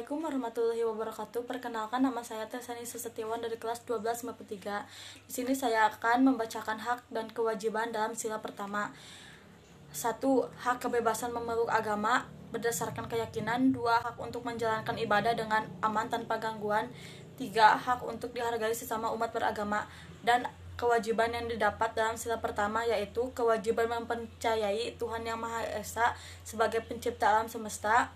Assalamualaikum warahmatullahi wabarakatuh. Perkenalkan, nama saya Tesani Susetyawan dari kelas 12 3. Di sini saya akan membacakan hak dan kewajiban dalam sila pertama. 1. Hak kebebasan memeluk agama berdasarkan keyakinan. 2. Hak untuk menjalankan ibadah dengan aman tanpa gangguan. 3. Hak untuk dihargai sesama umat beragama. Dan kewajiban yang didapat dalam sila pertama yaitu kewajiban mempercayai Tuhan Yang Maha Esa sebagai pencipta alam semesta,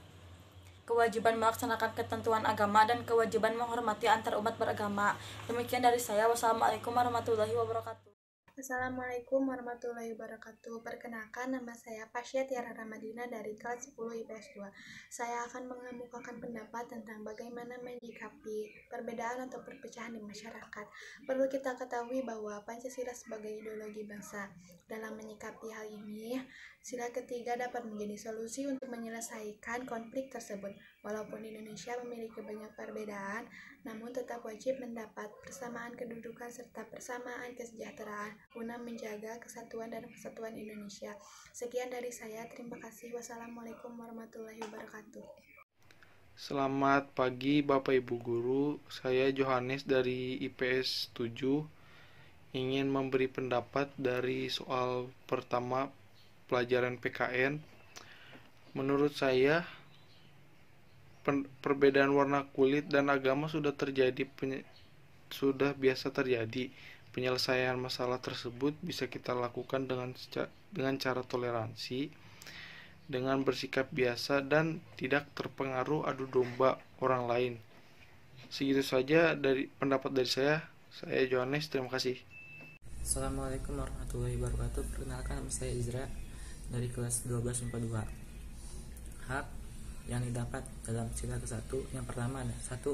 kewajiban melaksanakan ketentuan agama, dan kewajiban menghormati antar umat beragama. Demikian dari saya. Wassalamualaikum warahmatullahi wabarakatuh. Assalamualaikum warahmatullahi wabarakatuh. Perkenalkan, nama saya Pasya Tiara Ramadina dari kelas 10 IPS 2. Saya akan mengemukakan pendapat tentang bagaimana menyikapi perbedaan atau perpecahan di masyarakat. Perlu kita ketahui bahwa Pancasila sebagai ideologi bangsa. Dalam menyikapi hal ini, sila ketiga dapat menjadi solusi untuk menyelesaikan konflik tersebut. Walaupun Indonesia memiliki banyak perbedaan, namun tetap wajib mendapat persamaan kedudukan serta persamaan kesejahteraan guna menjaga kesatuan dan persatuan Indonesia. Sekian dari saya, terima kasih. Wassalamualaikum warahmatullahi wabarakatuh. Selamat pagi Bapak Ibu Guru, saya Johannes dari IPS 7 ingin memberi pendapat dari soal pertama pelajaran PKN. Menurut saya, perbedaan warna kulit dan agama sudah biasa terjadi. Penyelesaian masalah tersebut bisa kita lakukan dengan cara toleransi, dengan bersikap biasa dan tidak terpengaruh adu domba orang lain. Segitu saja dari pendapat dari saya. Saya Johannes, terima kasih. Assalamualaikum warahmatullahi wabarakatuh. Perkenalkan, nama saya Izra dari kelas 12 4 Hak yang didapat dalam sila ke-1 yang pertama ada 1.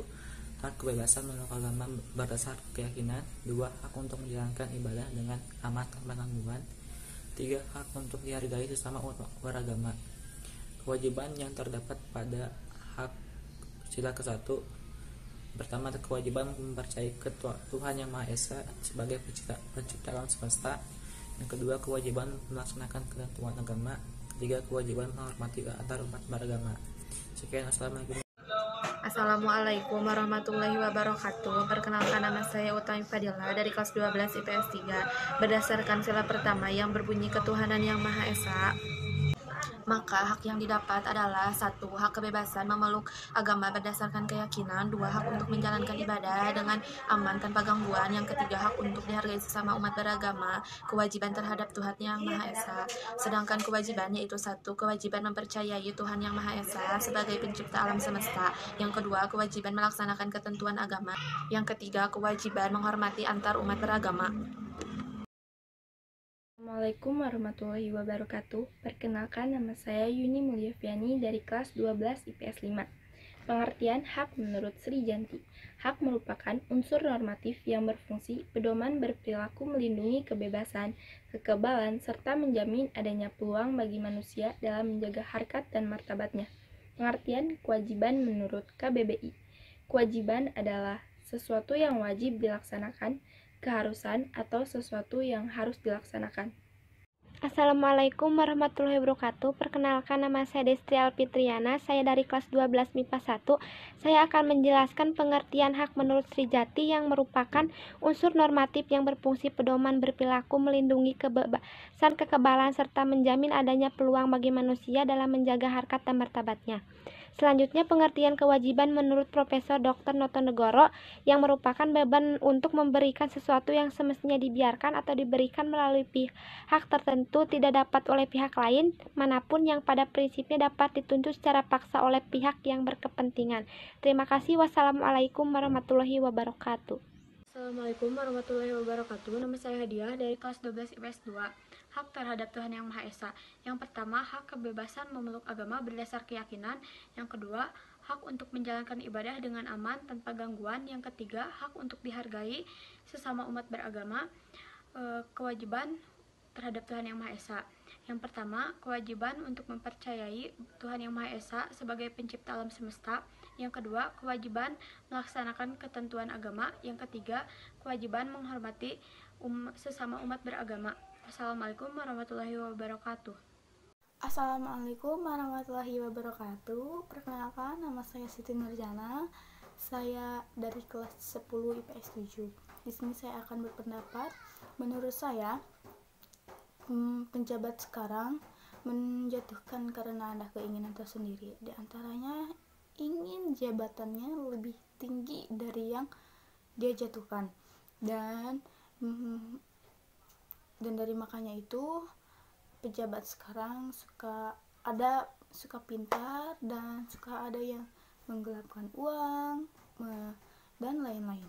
Hak kebebasan menurut agama berdasar keyakinan. 2. Hak untuk menjalankan ibadah dengan aman tanpa gangguan. 3. Hak untuk dihargai sesama umat beragama. Kewajiban yang terdapat pada hak sila ke-1 pertama, kewajiban mempercayai Tuhan Yang Maha Esa sebagai pencipta alam semesta. Yang kedua, kewajiban melaksanakan ketentuan agama. Ketiga, kewajiban menghormati antar umat beragama. Sekian, Assalamualaikum warahmatullahi wabarakatuh. Perkenalkan, nama saya Utami Fadila dari kelas 12 IPS 3. Berdasarkan sila pertama yang berbunyi ketuhanan Yang Maha Esa, maka hak yang didapat adalah 1. Hak kebebasan memeluk agama berdasarkan keyakinan. 2. Hak untuk menjalankan ibadah dengan aman tanpa gangguan. Yang ketiga, hak untuk dihargai sesama umat beragama. Kewajiban terhadap Tuhan Yang Maha Esa. Sedangkan kewajibannya itu 1. Kewajiban mempercayai Tuhan Yang Maha Esa sebagai pencipta alam semesta. Yang kedua, kewajiban melaksanakan ketentuan agama. Yang ketiga, kewajiban menghormati antar umat beragama. Assalamualaikum warahmatullahi wabarakatuh. Perkenalkan, nama saya Yuni Mulyaviani dari kelas 12 IPS 5. Pengertian hak menurut Sri Janti. Hak merupakan unsur normatif yang berfungsi pedoman berperilaku, melindungi kebebasan, kekebalan, serta menjamin adanya peluang bagi manusia dalam menjaga harkat dan martabatnya. Pengertian kewajiban menurut KBBI. Kewajiban adalah sesuatu yang wajib dilaksanakan, keharusan, atau sesuatu yang harus dilaksanakan. Assalamualaikum warahmatullahi wabarakatuh. Perkenalkan, nama saya Destri Alfitriana, saya dari kelas 12 MIPA 1. Saya akan menjelaskan pengertian hak menurut Sri Jati yang merupakan unsur normatif yang berfungsi pedoman berperilaku, melindungi kebebasan, kekebalan, serta menjamin adanya peluang bagi manusia dalam menjaga harkat dan martabatnya. Selanjutnya, pengertian kewajiban menurut Profesor Dr. Notonegoro yang merupakan beban untuk memberikan sesuatu yang semestinya dibiarkan atau diberikan melalui pihak tertentu tidak dapat oleh pihak lain manapun yang pada prinsipnya dapat dituntut secara paksa oleh pihak yang berkepentingan. Terima kasih. Wassalamualaikum warahmatullahi wabarakatuh. Assalamualaikum warahmatullahi wabarakatuh. Nama saya Hadiah dari kelas 12 IPS 2. Hak terhadap Tuhan Yang Maha Esa. Yang pertama, hak kebebasan memeluk agama berdasar keyakinan. Yang kedua, hak untuk menjalankan ibadah dengan aman tanpa gangguan. Yang ketiga, hak untuk dihargai sesama umat beragama. Kewajiban terhadap Tuhan Yang Maha Esa. Yang pertama, kewajiban untuk mempercayai Tuhan Yang Maha Esa sebagai pencipta alam semesta. Yang kedua, kewajiban melaksanakan ketentuan agama. Yang ketiga, kewajiban menghormati sesama umat beragama. Assalamualaikum warahmatullahi wabarakatuh. Assalamualaikum warahmatullahi wabarakatuh. Perkenalkan, nama saya Siti Nurjana. Saya dari kelas 10 IPS 7. Di sini saya akan berpendapat. Menurut saya, penjabat sekarang menjatuhkan karena ada keinginan tersendiri. Di antaranya ingin jabatannya lebih tinggi dari yang dia jatuhkan. Dan dari makanya itu pejabat sekarang suka pintar dan suka ada yang menggelapkan uang dan lain-lain.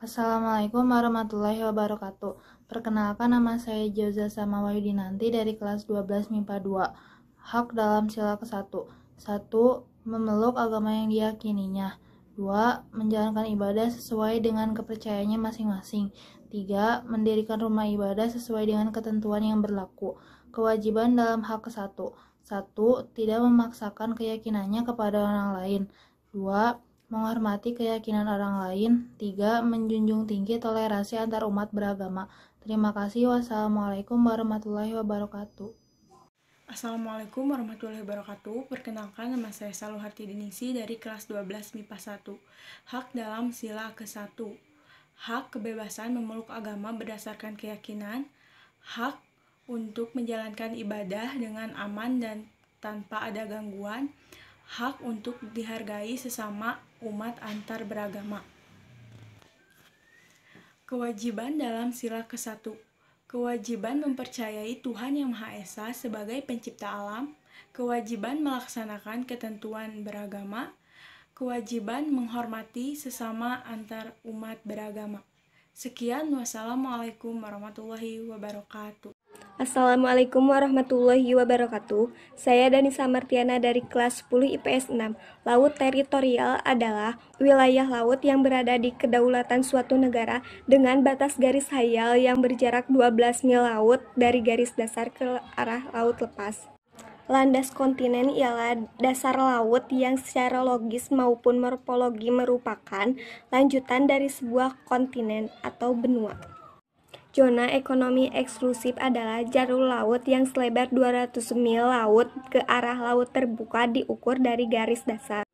Assalamualaikum warahmatullahi wabarakatuh. Perkenalkan, nama saya Joza Samawahyudinanti dari kelas 12 MIPA 2. Hak dalam sila ke-1. 1. Memeluk agama yang diyakininya. 2. Menjalankan ibadah sesuai dengan kepercayaannya masing-masing. 3. Mendirikan rumah ibadah sesuai dengan ketentuan yang berlaku. Kewajiban dalam hak ke-1. 1. Tidak memaksakan keyakinannya kepada orang lain. 2. Menghormati keyakinan orang lain. 3. Menjunjung tinggi toleransi antar umat beragama. Terima kasih. Wassalamualaikum warahmatullahi wabarakatuh. Assalamualaikum warahmatullahi wabarakatuh. Perkenalkan, nama saya Saluharti Dinisi dari kelas 12 MIPA 1. Hak dalam sila ke-1. Hak kebebasan memeluk agama berdasarkan keyakinan. Hak untuk menjalankan ibadah dengan aman dan tanpa ada gangguan. Hak untuk dihargai sesama umat antar beragama. Kewajiban dalam sila ke-1. Kewajiban mempercayai Tuhan Yang Maha Esa sebagai pencipta alam. Kewajiban melaksanakan ketentuan beragama. Kewajiban menghormati sesama antar umat beragama. Sekian, wassalamualaikum warahmatullahi wabarakatuh. Assalamualaikum warahmatullahi wabarakatuh. Saya Danisa Martiana dari kelas 10 IPS 6. Laut teritorial adalah wilayah laut yang berada di kedaulatan suatu negara dengan batas garis hayal yang berjarak 12 mil laut dari garis dasar ke arah laut lepas. Landas kontinen ialah dasar laut yang secara logis maupun morfologi merupakan lanjutan dari sebuah kontinen atau benua. Zona ekonomi eksklusif adalah jalur laut yang selebar 200 mil laut ke arah laut terbuka diukur dari garis dasar.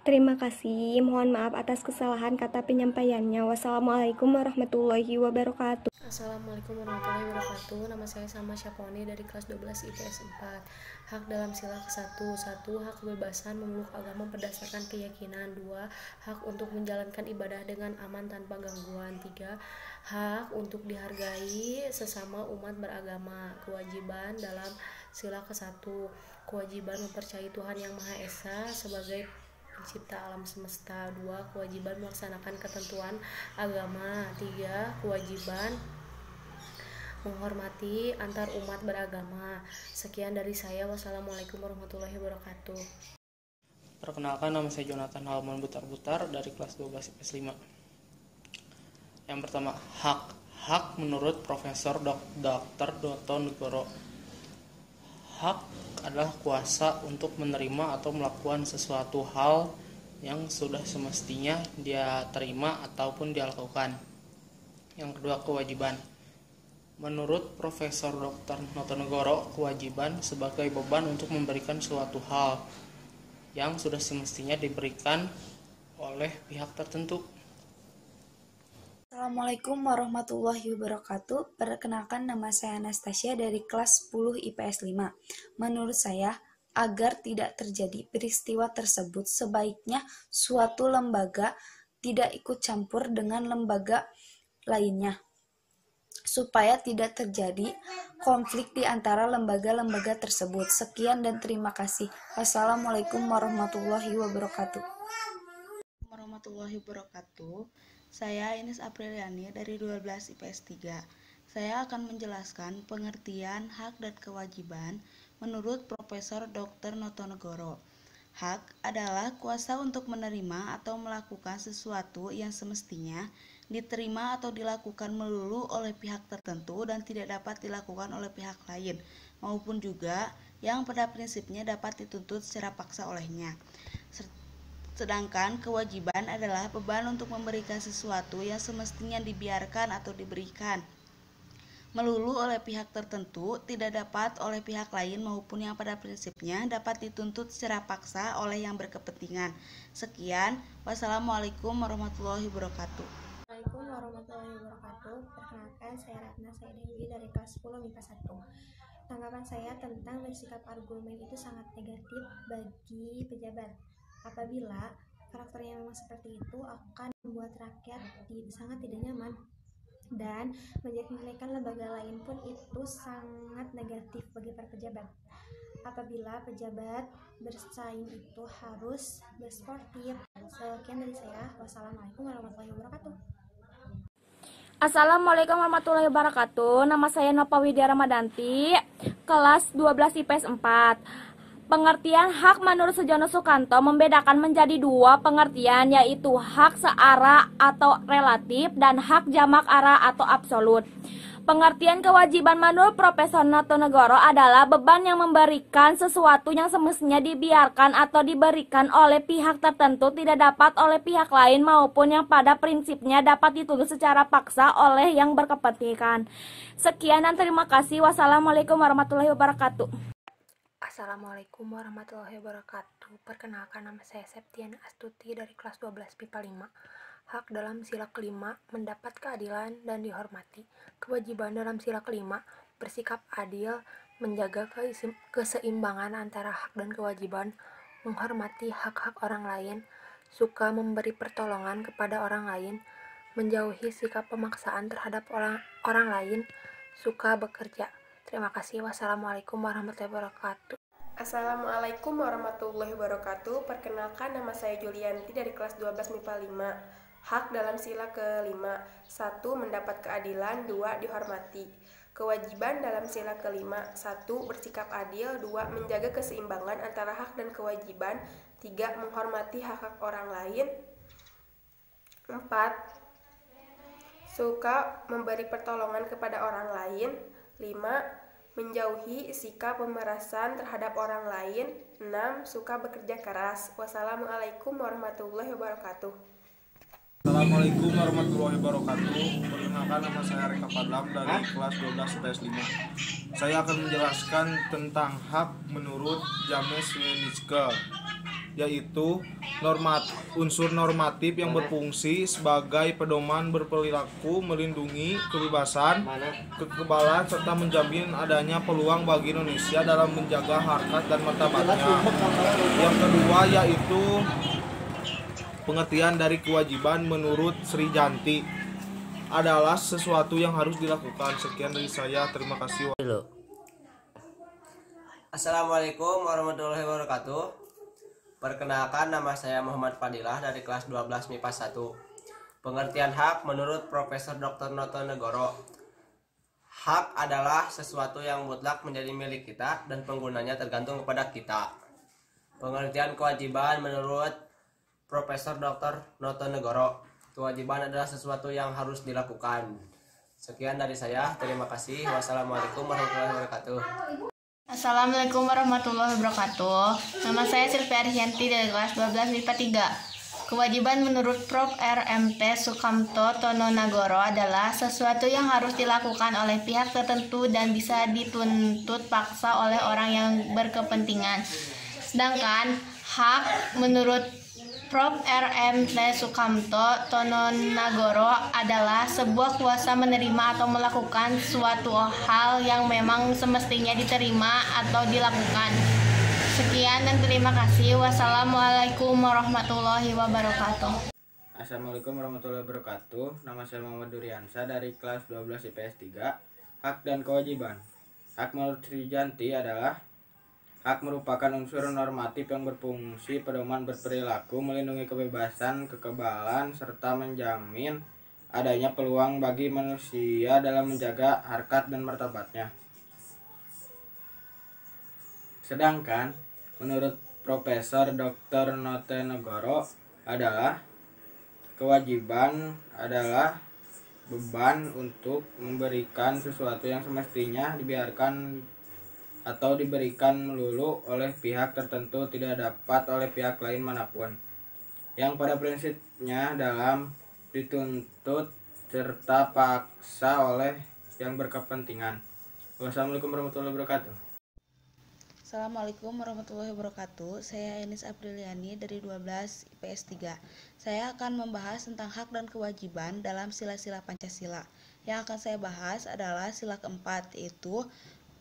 Terima kasih, mohon maaf atas kesalahan kata penyampaiannya. Wassalamualaikum warahmatullahi wabarakatuh. Assalamualaikum warahmatullahi wabarakatuh. Nama saya Sama Syaponi dari kelas 12 IPS 4. Hak dalam sila ke-1. 1. Hak kebebasan memeluk agama berdasarkan keyakinan. 2. Hak untuk menjalankan ibadah dengan aman tanpa gangguan. 3. Hak untuk dihargai sesama umat beragama. Kewajiban dalam sila ke-1. Kewajiban mempercayai Tuhan Yang Maha Esa sebagai pencipta alam semesta. 2. Kewajiban melaksanakan ketentuan agama. 3. Kewajiban menghormati antar umat beragama. Sekian dari saya. Wassalamualaikum warahmatullahi wabarakatuh. Perkenalkan, nama saya Jonathan Halman Butar-Butar dari kelas 12 IPS 5. Yang pertama, hak menurut Profesor Dr. Dotto Nugoro. Hak adalah kuasa untuk menerima atau melakukan sesuatu hal yang sudah semestinya dia terima ataupun dia lakukan. Yang kedua, kewajiban. Menurut Profesor Dr. Dotto Nugoro, kewajiban sebagai beban untuk memberikan suatu hal yang sudah semestinya diberikan oleh pihak tertentu. Assalamualaikum warahmatullahi wabarakatuh. Perkenalkan, nama saya Anastasia dari kelas 10 IPS 5. Menurut saya, agar tidak terjadi peristiwa tersebut, sebaiknya suatu lembaga tidak ikut campur dengan lembaga lainnya, supaya tidak terjadi konflik di antara lembaga-lembaga tersebut. Sekian dan terima kasih. Wassalamualaikum warahmatullahi wabarakatuh. Warahmatullahi wabarakatuh. Saya Ines Apriliani dari 12 IPS 3. Saya akan menjelaskan pengertian hak dan kewajiban menurut Profesor Dr. Dotto Nugoro. Hak adalah kuasa untuk menerima atau melakukan sesuatu yang semestinya diterima atau dilakukan melulu oleh pihak tertentu dan tidak dapat dilakukan oleh pihak lain, maupun juga yang pada prinsipnya dapat dituntut secara paksa olehnya. Sedangkan kewajiban adalah beban untuk memberikan sesuatu yang semestinya dibiarkan atau diberikan. melulu oleh pihak tertentu, tidak dapat oleh pihak lain maupun yang pada prinsipnya dapat dituntut secara paksa oleh yang berkepentingan. Sekian, wassalamualaikum warahmatullahi wabarakatuh. Assalamualaikum warahmatullahi wabarakatuh. Perkenalkan, saya Ratna Saidewi dari kelas 10 MIPA 1. Tanggapan saya tentang bersikap argumen itu sangat negatif bagi pejabat. Apabila karakternya memang seperti itu akan membuat rakyat sangat tidak nyaman, dan menjelek-jelekan lembaga lain pun itu sangat negatif bagi para pejabat. Apabila pejabat bersaing itu harus bersportif. Sekian dari saya. Wassalamualaikum warahmatullahi wabarakatuh. Assalamualaikum warahmatullahi wabarakatuh. Nama saya Nova Widya Ramadanti, kelas 12 IPS 4. Pengertian hak menurut Sujono Sukanto membedakan menjadi dua pengertian, yaitu hak searah atau relatif dan hak jamak arah atau absolut. Pengertian kewajiban menurut Profesor Notonegoro adalah beban yang memberikan sesuatu yang semestinya dibiarkan atau diberikan oleh pihak tertentu tidak dapat oleh pihak lain maupun yang pada prinsipnya dapat dituntut secara paksa oleh yang berkepentingan. Sekian dan terima kasih. Wassalamualaikum warahmatullahi wabarakatuh. Assalamualaikum warahmatullahi wabarakatuh. Perkenalkan, nama saya Septiana Astuti dari kelas 12 MIPA 5. Hak dalam sila kelima mendapat keadilan dan dihormati. Kewajiban dalam sila kelima bersikap adil, menjaga keseimbangan antara hak dan kewajiban, menghormati hak-hak orang lain, suka memberi pertolongan kepada orang lain, menjauhi sikap pemaksaan terhadap orang lain, suka bekerja. Terima kasih. Wassalamualaikum warahmatullahi wabarakatuh. Assalamualaikum warahmatullahi wabarakatuh. Perkenalkan, nama saya Julianti dari kelas 12 MIPA 5. Hak dalam sila kelima: 1. Mendapat keadilan. 2. Dihormati. Kewajiban dalam sila kelima: 1. Bersikap adil. 2. Menjaga keseimbangan antara hak dan kewajiban. 3. Menghormati hak-hak orang lain. 4. Suka memberi pertolongan kepada orang lain. 5. Menjauhi sikap pemerasan terhadap orang lain. 6. Suka bekerja keras. Wassalamualaikum warahmatullahi wabarakatuh. Assalamualaikum warahmatullahi wabarakatuh. Perkenalkan, nama saya Reka Padlam dari kelas 12 IPS 5. Saya akan menjelaskan tentang hak menurut James Winnicke, yaitu unsur normatif yang berfungsi sebagai pedoman berperilaku, melindungi kebebasan, kekebalan, serta menjamin adanya peluang bagi Indonesia dalam menjaga harkat dan martabatnya. Yang kedua yaitu pengertian dari kewajiban menurut Sri Janti adalah sesuatu yang harus dilakukan. Sekian dari saya, terima kasih. Assalamualaikum warahmatullahi wabarakatuh. Perkenalkan, nama saya Muhammad Fadilah dari kelas 12 MIPA 1. Pengertian hak menurut Profesor Dr. Notonegoro. Hak adalah sesuatu yang mutlak menjadi milik kita dan penggunanya tergantung kepada kita. Pengertian kewajiban menurut Profesor Dr. Notonegoro. Kewajiban adalah sesuatu yang harus dilakukan. Sekian dari saya, terima kasih. Wassalamualaikum warahmatullahi wabarakatuh. Assalamualaikum warahmatullahi wabarakatuh. Nama saya Silvia Risyanti dari kelas 12 MIPA 3. Kewajiban menurut Prof. RMT Sukamto Tononagoro adalah sesuatu yang harus dilakukan oleh pihak tertentu dan bisa dituntut paksa oleh orang yang berkepentingan. Sedangkan hak menurut Prof. RMT Sukamto Tononagoro adalah sebuah kuasa menerima atau melakukan suatu hal yang memang semestinya diterima atau dilakukan. Sekian dan terima kasih. Wassalamualaikum warahmatullahi wabarakatuh. Assalamualaikum warahmatullahi wabarakatuh. Nama saya Muhammad Duriansa dari kelas 12 IPS 3. Hak dan kewajiban. Hak menurut Sri Janti adalah hak merupakan unsur normatif yang berfungsi pedoman berperilaku, melindungi kebebasan, kekebalan, serta menjamin adanya peluang bagi manusia dalam menjaga harkat dan martabatnya. Sedangkan menurut Profesor Dr. Notonegoro adalah kewajiban adalah beban untuk memberikan sesuatu yang semestinya dibiarkan atau diberikan melulu oleh pihak tertentu tidak dapat oleh pihak lain manapun, yang pada prinsipnya dalam dituntut serta paksa oleh yang berkepentingan. Wassalamualaikum warahmatullahi wabarakatuh. Assalamualaikum warahmatullahi wabarakatuh. Saya Enis Apriliani dari 12 IPS 3. Saya akan membahas tentang hak dan kewajiban dalam sila-sila Pancasila. Yang akan saya bahas adalah sila keempat, yaitu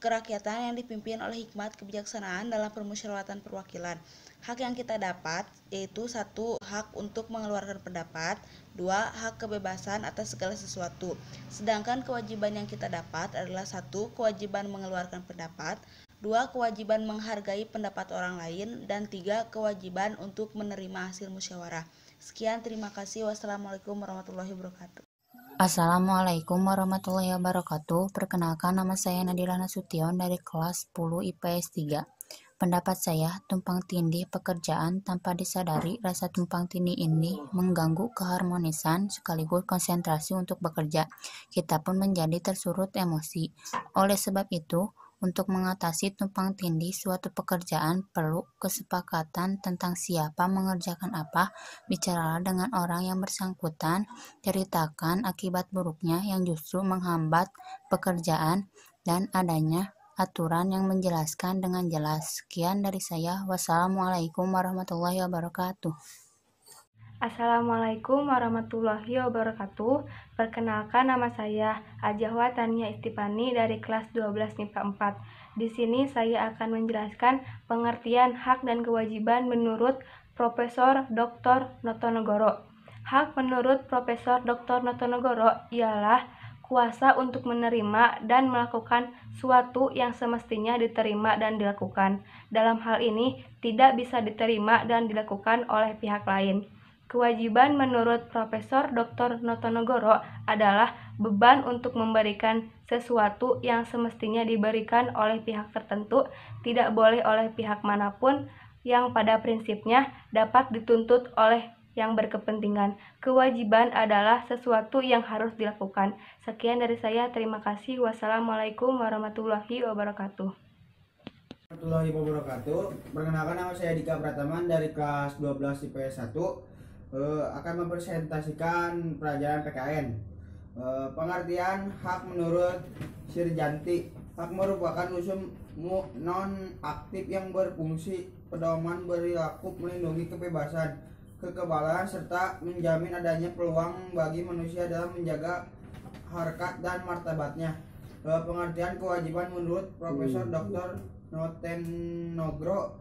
kerakyatan yang dipimpin oleh hikmat kebijaksanaan dalam permusyawaratan perwakilan. Hak yang kita dapat yaitu 1. Hak untuk mengeluarkan pendapat, 2. Hak kebebasan atas segala sesuatu. Sedangkan kewajiban yang kita dapat adalah 1. Kewajiban mengeluarkan pendapat, 2. Kewajiban menghargai pendapat orang lain, dan 3. Kewajiban untuk menerima hasil musyawarah. Sekian, terima kasih. Wassalamualaikum warahmatullahi wabarakatuh. Assalamualaikum warahmatullahi wabarakatuh. Perkenalkan, nama saya Nadila Nasution dari kelas 10 IPS 3. Pendapat saya, tumpang tindih pekerjaan tanpa disadari rasa tumpang tindih ini mengganggu keharmonisan sekaligus konsentrasi untuk bekerja. Kita pun menjadi tersurut emosi. Oleh sebab itu, untuk mengatasi tumpang tindih suatu pekerjaan perlu kesepakatan tentang siapa mengerjakan apa, bicaralah dengan orang yang bersangkutan, ceritakan akibat buruknya yang justru menghambat pekerjaan, dan adanya aturan yang menjelaskan dengan jelas. Sekian dari saya. Wassalamualaikum warahmatullahi wabarakatuh. Assalamualaikum warahmatullahi wabarakatuh. Perkenalkan, nama saya Ajahwa Tania Istifani dari kelas 12 MIPA 4. Di sini saya akan menjelaskan pengertian hak dan kewajiban menurut Profesor Dr. Notonegoro. Hak menurut Profesor Dr. Notonegoro ialah kuasa untuk menerima dan melakukan suatu yang semestinya diterima dan dilakukan. Dalam hal ini, tidak bisa diterima dan dilakukan oleh pihak lain. Kewajiban menurut Profesor Dr. Notonegoro adalah beban untuk memberikan sesuatu yang semestinya diberikan oleh pihak tertentu, tidak boleh oleh pihak manapun, yang pada prinsipnya dapat dituntut oleh yang berkepentingan. Kewajiban adalah sesuatu yang harus dilakukan. Sekian dari saya, terima kasih. Wassalamualaikum warahmatullahi wabarakatuh. Warahmatullahi wabarakatuh. Perkenalkan, nama saya Dika Prataman dari kelas 12 IPS 1. Akan mempresentasikan pelajaran PKN. Pengertian hak menurut Sirjanti. Hak merupakan unsur non-aktif yang berfungsi pedoman, perilaku, melindungi kebebasan, kekebalan, serta menjamin adanya peluang bagi manusia dalam menjaga harkat dan martabatnya. Pengertian kewajiban menurut Profesor Dr. Notonegoro,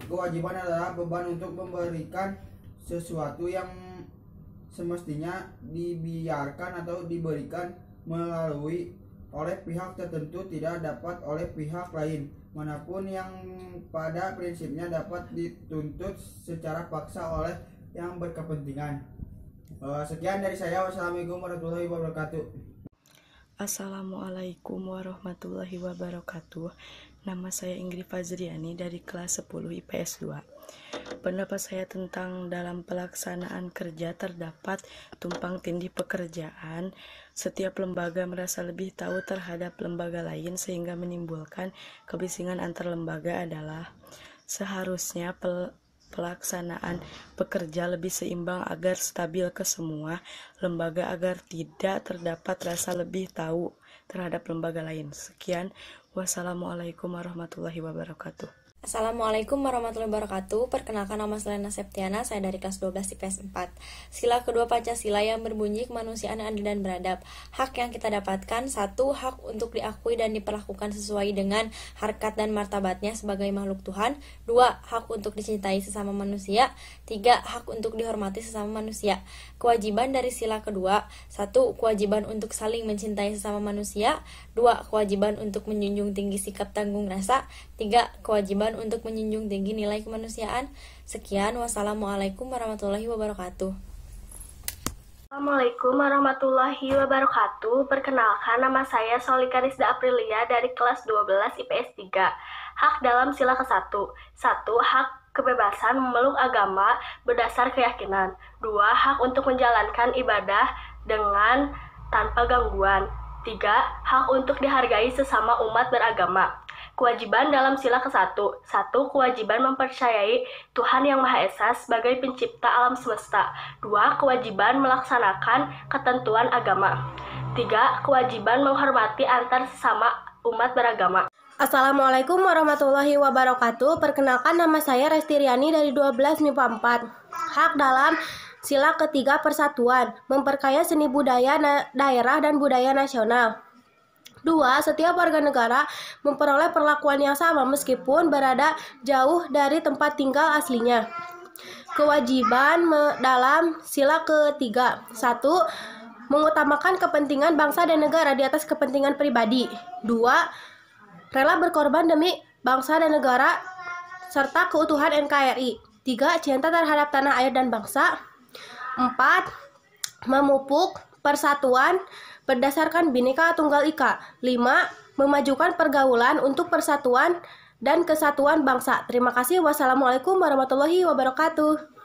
kewajiban adalah beban untuk memberikan sesuatu yang semestinya dibiarkan atau diberikan melalui oleh pihak tertentu, tidak dapat oleh pihak lain manapun, yang pada prinsipnya dapat dituntut secara paksa oleh yang berkepentingan. Sekian dari saya. Wassalamualaikum warahmatullahi wabarakatuh. Assalamualaikum warahmatullahi wabarakatuh. Nama saya Ingrid Fazriani dari kelas 10 IPS 2. Pendapat saya tentang dalam pelaksanaan kerja terdapat tumpang tindih pekerjaan. Setiap lembaga merasa lebih tahu terhadap lembaga lain sehingga menimbulkan kebisingan antar lembaga. Adalah seharusnya pelaksanaan pekerja lebih seimbang agar stabil ke semua lembaga, agar tidak terdapat rasa lebih tahu terhadap lembaga lain. Sekian, wassalamualaikum warahmatullahi wabarakatuh. Assalamualaikum warahmatullahi wabarakatuh. Perkenalkan, nama saya Lena Septiana, saya dari kelas 12 IPS 4. Sila kedua Pancasila yang berbunyi kemanusiaan adil dan beradab. Hak yang kita dapatkan: 1. Hak untuk diakui dan diperlakukan sesuai dengan harkat dan martabatnya sebagai makhluk Tuhan. 2. Hak untuk dicintai sesama manusia. 3. Hak untuk dihormati sesama manusia. Kewajiban dari sila kedua: 1. Kewajiban untuk saling mencintai sesama manusia. 2. Kewajiban untuk menjunjung tinggi sikap tanggung rasa. 3. Kewajiban untuk menjunjung tinggi nilai kemanusiaan. Sekian, wassalamualaikum warahmatullahi wabarakatuh. Assalamualaikum warahmatullahi wabarakatuh. Perkenalkan, nama saya Solika Rizda Aprilia dari kelas 12 IPS 3. Hak dalam sila ke-1. 1. Hak kebebasan memeluk agama berdasar keyakinan. 2. Hak untuk menjalankan ibadah dengan tanpa gangguan. 3. Hak untuk dihargai sesama umat beragama. kewajiban dalam sila ke-1. 1. Kewajiban mempercayai Tuhan Yang Maha Esa sebagai pencipta alam semesta. 2. Kewajiban melaksanakan ketentuan agama. 3. Kewajiban menghormati antar sesama umat beragama. Assalamualaikum warahmatullahi wabarakatuh. Perkenalkan, nama saya Resti Riani dari 12 MIPA 4. Hak dalam sila ketiga persatuan, memperkaya seni budaya daerah dan budaya nasional. 2. Setiap warga negara memperoleh perlakuan yang sama meskipun berada jauh dari tempat tinggal aslinya. Kewajiban dalam sila ketiga. 1. Mengutamakan kepentingan bangsa dan negara di atas kepentingan pribadi. 2. Rela berkorban demi bangsa dan negara serta keutuhan NKRI. 3. Cinta terhadap tanah air dan bangsa. 4. Memupuk persatuan berdasarkan Bhinneka Tunggal Ika. 5. Memajukan pergaulan untuk persatuan dan kesatuan bangsa. Terima kasih. Wassalamualaikum warahmatullahi wabarakatuh.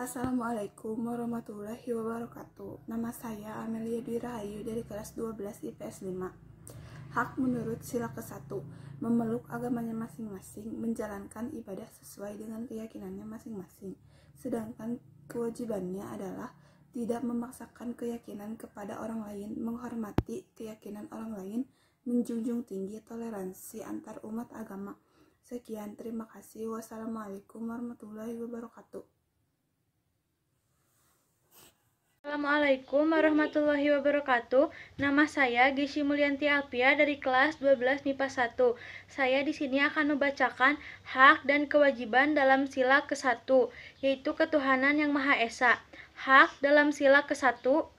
Assalamualaikum warahmatullahi wabarakatuh. Nama saya Amelia Dwi Rahayu dari kelas 12 IPS 5. Hak menurut sila ke-1, memeluk agamanya masing-masing, menjalankan ibadah sesuai dengan keyakinannya masing-masing. Sedangkan kewajibannya adalah tidak memaksakan keyakinan kepada orang lain, menghormati keyakinan orang lain, menjunjung tinggi toleransi antar umat agama. Sekian, terima kasih. Wassalamualaikum warahmatullahi wabarakatuh. Assalamualaikum warahmatullahi wabarakatuh. Nama saya Gisy Mulyanti Alpia dari kelas 12 MIPA 1. Saya di sini akan membacakan hak dan kewajiban dalam sila ke-1, yaitu ketuhanan yang Maha Esa. Hak dalam sila ke-1. 1.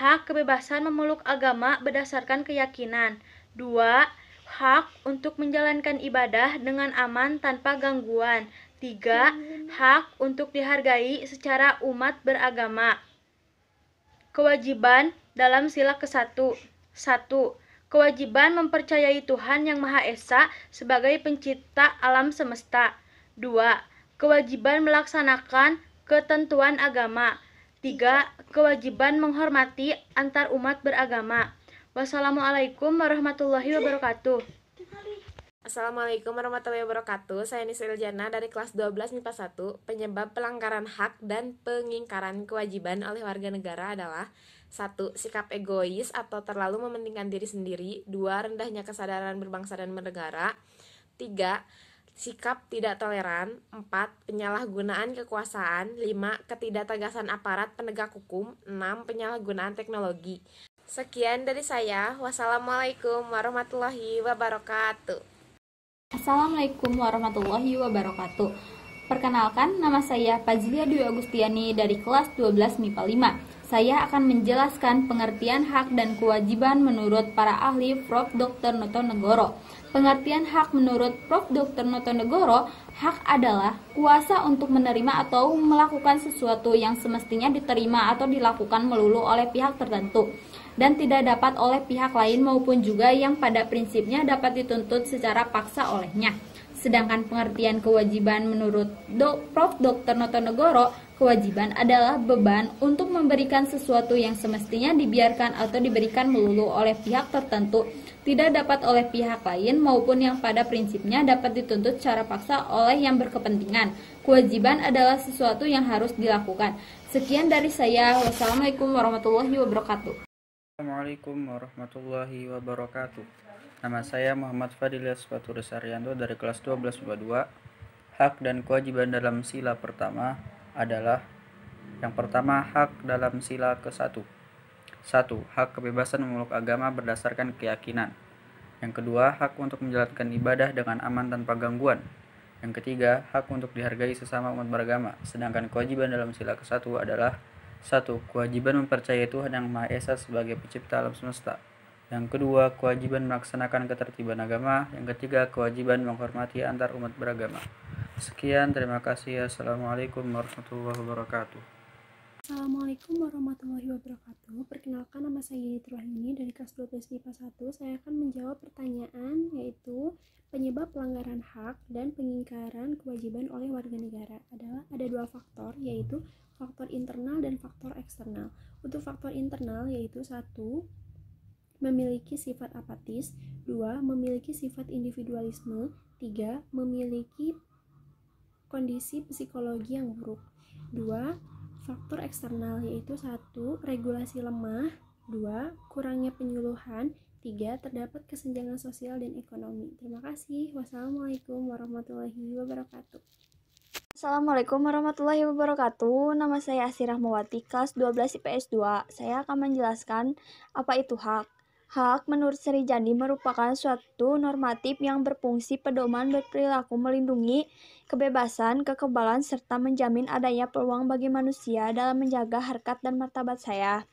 Hak kebebasan memeluk agama berdasarkan keyakinan. 2. Hak untuk menjalankan ibadah dengan aman tanpa gangguan. 3. Hak untuk dihargai secara umat beragama. Kewajiban dalam sila ke-1. 1. Kewajiban mempercayai Tuhan Yang Maha Esa sebagai pencipta alam semesta. 2. Kewajiban melaksanakan ketentuan agama. 3. Kewajiban menghormati antar umat beragama. Wassalamualaikum warahmatullahi wabarakatuh. Assalamualaikum warahmatullahi wabarakatuh. Saya Nisril Jana dari kelas 12 MIPA 1. Penyebab pelanggaran hak dan pengingkaran kewajiban oleh warga negara adalah 1. Sikap egois atau terlalu mementingkan diri sendiri. 2. Rendahnya kesadaran berbangsa dan bernegara. 3. Sikap tidak toleran. 4. Penyalahgunaan kekuasaan. 5. Ketidaktegasan aparat penegak hukum. 6. Penyalahgunaan teknologi. Sekian dari saya. Wassalamualaikum warahmatullahi wabarakatuh. Assalamualaikum warahmatullahi wabarakatuh. Perkenalkan, nama saya Fazlia Dwi Agustiani dari kelas 12 MIPA 5. Saya akan menjelaskan pengertian hak dan kewajiban menurut para ahli Prof. Dr. Noto Negoro. Pengertian hak menurut Prof. Dr. Noto Negoro, hak adalah kuasa untuk menerima atau melakukan sesuatu yang semestinya diterima atau dilakukan melulu oleh pihak tertentu dan tidak dapat oleh pihak lain maupun juga yang pada prinsipnya dapat dituntut secara paksa olehnya. Sedangkan pengertian kewajiban menurut Prof. Dr. Noto Negoro, kewajiban adalah beban untuk memberikan sesuatu yang semestinya dibiarkan atau diberikan melulu oleh pihak tertentu, tidak dapat oleh pihak lain maupun yang pada prinsipnya dapat dituntut secara paksa oleh yang berkepentingan. Kewajiban adalah sesuatu yang harus dilakukan. Sekian dari saya. Wassalamualaikum warahmatullahi wabarakatuh. Assalamualaikum warahmatullahi wabarakatuh. Nama saya Muhammad Fadilas Faturus Arianto dari kelas 12 MIPA 2. Hak dan kewajiban dalam sila pertama adalah: yang pertama, hak dalam sila ke-1. 1. Hak kebebasan memeluk agama berdasarkan keyakinan. Yang kedua, hak untuk menjalankan ibadah dengan aman tanpa gangguan. Yang ketiga, hak untuk dihargai sesama umat beragama. Sedangkan kewajiban dalam sila ke-1 adalah: 1. Kewajiban mempercayai Tuhan Yang Maha Esa sebagai pencipta alam semesta. Yang kedua, kewajiban melaksanakan ketertiban agama. Yang ketiga, kewajiban menghormati antar umat beragama. Sekian, terima kasih. Assalamualaikum warahmatullahi wabarakatuh. Assalamualaikum warahmatullahi wabarakatuh. Perkenalkan, nama saya Yeni Turwahini dari kelas 12 MIPA 1. Saya akan menjawab pertanyaan, yaitu penyebab pelanggaran hak dan pengingkaran kewajiban oleh warga negara adalah ada dua faktor, yaitu faktor internal dan faktor eksternal. Untuk faktor internal yaitu 1. memiliki sifat apatis. 2. Memiliki sifat individualisme. 3. Memiliki kondisi psikologi yang buruk. 2. Faktor eksternal yaitu 1. Regulasi lemah. 2. Kurangnya penyuluhan. 3. Terdapat kesenjangan sosial dan ekonomi. Terima kasih. Wassalamualaikum warahmatullahi wabarakatuh. Assalamualaikum warahmatullahi wabarakatuh. Nama saya Asy Rahmawati, kelas 12 IPS 2. Saya akan menjelaskan apa itu hak. Hak menurut Sri Jandi merupakan suatu normatif yang berfungsi pedoman berperilaku melindungi kebebasan, kekebalan, serta menjamin adanya peluang bagi manusia dalam menjaga harkat dan martabat saya.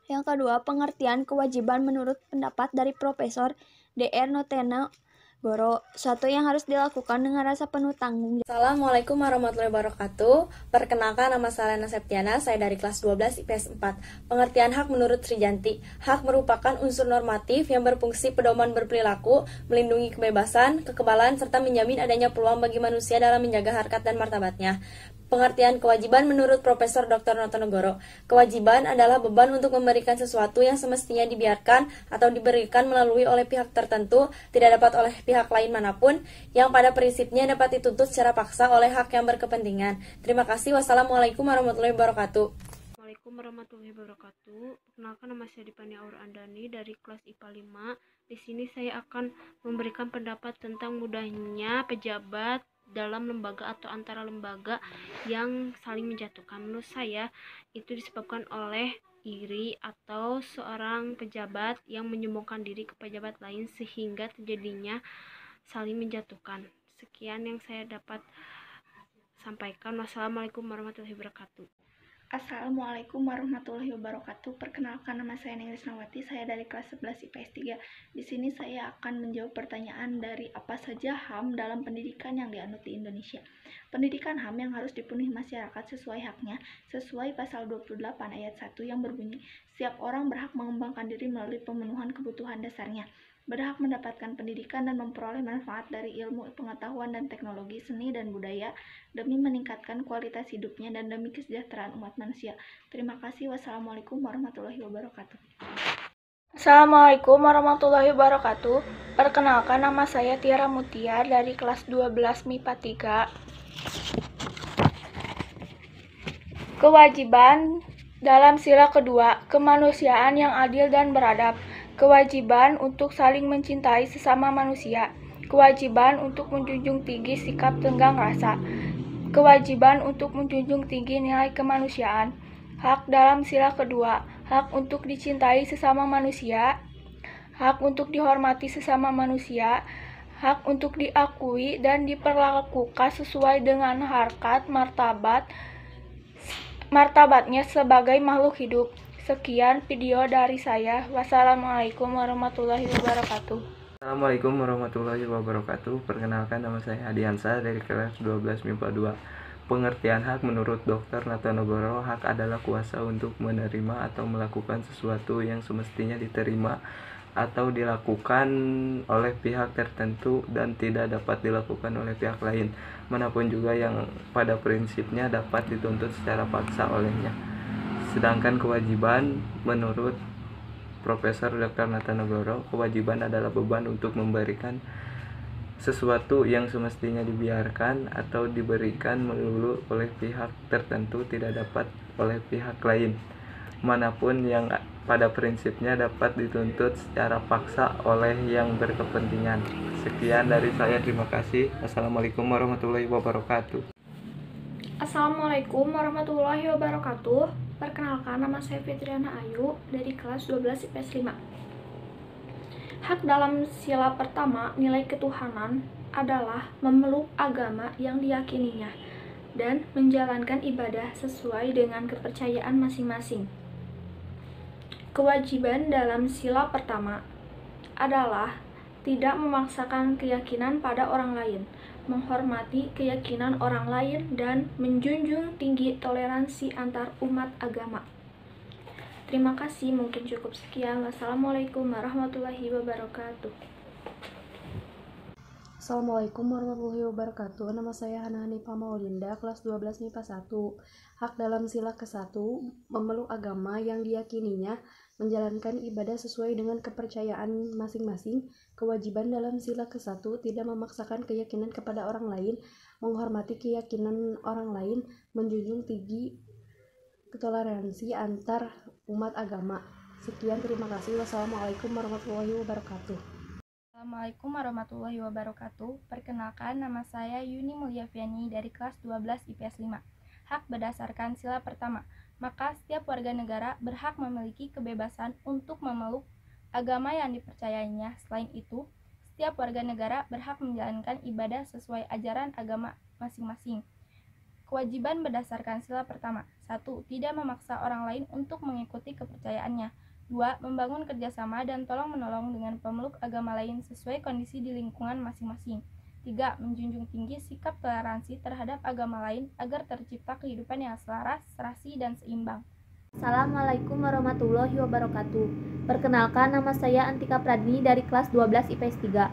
Yang kedua, pengertian kewajiban menurut pendapat dari Profesor Dr. Notonegoro, suatu yang harus dilakukan dengan rasa penuh tanggung jawab. Assalamualaikum warahmatullahi wabarakatuh. Perkenalkan, nama saya Lena Septiana, saya dari kelas 12 IPS 4. Pengertian hak menurut Sri Janti. Hak merupakan unsur normatif yang berfungsi pedoman berperilaku, melindungi kebebasan, kekebalan, serta menjamin adanya peluang bagi manusia dalam menjaga harkat dan martabatnya. Pengertian kewajiban menurut Profesor Dr. Notonegoro. Kewajiban adalah beban untuk memberikan sesuatu yang semestinya dibiarkan atau diberikan melalui oleh pihak tertentu, tidak dapat oleh pihak lain manapun, yang pada prinsipnya dapat dituntut secara paksa oleh hak yang berkepentingan. Terima kasih. Wassalamualaikum warahmatullahi wabarakatuh. Assalamualaikum warahmatullahi wabarakatuh. Perkenalkan, nama saya Dipani Aur Andani dari kelas IPA 5. Di sini saya akan memberikan pendapat tentang mudahnya pejabat dalam lembaga atau antara lembaga yang saling menjatuhkan. Menurut saya itu disebabkan oleh iri atau seorang pejabat yang menyombongkan diri ke pejabat lain sehingga terjadinya saling menjatuhkan. Sekian yang saya dapat sampaikan. Wassalamualaikum warahmatullahi wabarakatuh. Assalamualaikum warahmatullahi wabarakatuh. Perkenalkan, nama saya Nengris Nawati, saya dari kelas 11 IPS 3. Di sini saya akan menjawab pertanyaan dari apa saja HAM dalam pendidikan yang dianut di Indonesia. Pendidikan HAM yang harus dipenuhi masyarakat sesuai haknya, sesuai pasal 28 ayat 1 yang berbunyi, setiap orang berhak mengembangkan diri melalui pemenuhan kebutuhan dasarnya, berhak mendapatkan pendidikan dan memperoleh manfaat dari ilmu, pengetahuan, dan teknologi, seni, dan budaya demi meningkatkan kualitas hidupnya dan demi kesejahteraan umat manusia. Terima kasih. Wassalamualaikum warahmatullahi wabarakatuh. Assalamualaikum warahmatullahi wabarakatuh. Perkenalkan, nama saya Tiara Mutia dari kelas 12 MIPA 3. Kewajiban dalam sila kedua, kemanusiaan yang adil dan beradab. Kewajiban untuk saling mencintai sesama manusia. Kewajiban untuk menjunjung tinggi sikap tenggang rasa. Kewajiban untuk menjunjung tinggi nilai kemanusiaan. Hak dalam sila kedua, hak untuk dicintai sesama manusia, hak untuk dihormati sesama manusia, hak untuk diakui dan diperlakukan sesuai dengan harkat martabatnya sebagai makhluk hidup. Sekian video dari saya. Wassalamualaikum warahmatullahi wabarakatuh. Assalamualaikum warahmatullahi wabarakatuh. Perkenalkan, nama saya Hadiansa dari kelas 12 MIPA 2. Pengertian hak menurut Dr. Notonegoro, hak adalah kuasa untuk menerima atau melakukan sesuatu yang semestinya diterima atau dilakukan oleh pihak tertentu dan tidak dapat dilakukan oleh pihak lain manapun juga yang pada prinsipnya dapat dituntut secara paksa olehnya. Sedangkan kewajiban menurut Profesor Dr. Notonegoro, kewajiban adalah beban untuk memberikan sesuatu yang semestinya dibiarkan atau diberikan melulu oleh pihak tertentu, tidak dapat oleh pihak lain manapun yang pada prinsipnya dapat dituntut secara paksa oleh yang berkepentingan. Sekian dari saya, terima kasih. Assalamualaikum warahmatullahi wabarakatuh. Assalamualaikum warahmatullahi wabarakatuh. Perkenalkan, nama saya Fitriana Ayu dari kelas 12 IPS 5. Hak dalam sila pertama, nilai ketuhanan, adalah memeluk agama yang diyakininya dan menjalankan ibadah sesuai dengan kepercayaan masing-masing. Kewajiban dalam sila pertama adalah tidak memaksakan keyakinan pada orang lain, menghormati keyakinan orang lain, dan menjunjung tinggi toleransi antar umat agama. Terima kasih, mungkin cukup sekian. Wassalamualaikum warahmatullahi wabarakatuh. Assalamualaikum warahmatullahi wabarakatuh. Nama saya Hana Hanifah Maudinda, kelas 12 MIPA 1. Hak dalam sila ke-1, memeluk agama yang diyakininya, menjalankan ibadah sesuai dengan kepercayaan masing-masing. Kewajiban dalam sila ke-1, tidak memaksakan keyakinan kepada orang lain, menghormati keyakinan orang lain, menjunjung tinggi toleransi antar umat agama. Sekian, terima kasih. Wassalamualaikum warahmatullahi wabarakatuh. Assalamualaikum warahmatullahi wabarakatuh. Perkenalkan, nama saya Yuni Mulyaviani dari kelas 12 IPS 5. Hak berdasarkan sila pertama, maka setiap warga negara berhak memiliki kebebasan untuk memeluk agama yang dipercayainya. Selain itu, setiap warga negara berhak menjalankan ibadah sesuai ajaran agama masing-masing. Kewajiban berdasarkan sila pertama, 1. Tidak memaksa orang lain untuk mengikuti kepercayaannya. 2. Membangun kerjasama dan tolong-menolong dengan pemeluk agama lain sesuai kondisi di lingkungan masing-masing. 3. Menjunjung tinggi sikap toleransi terhadap agama lain agar tercipta kehidupan yang selaras, serasi, dan seimbang. Assalamualaikum warahmatullahi wabarakatuh. Perkenalkan, nama saya Antika Pradni dari kelas 12 IPS 3.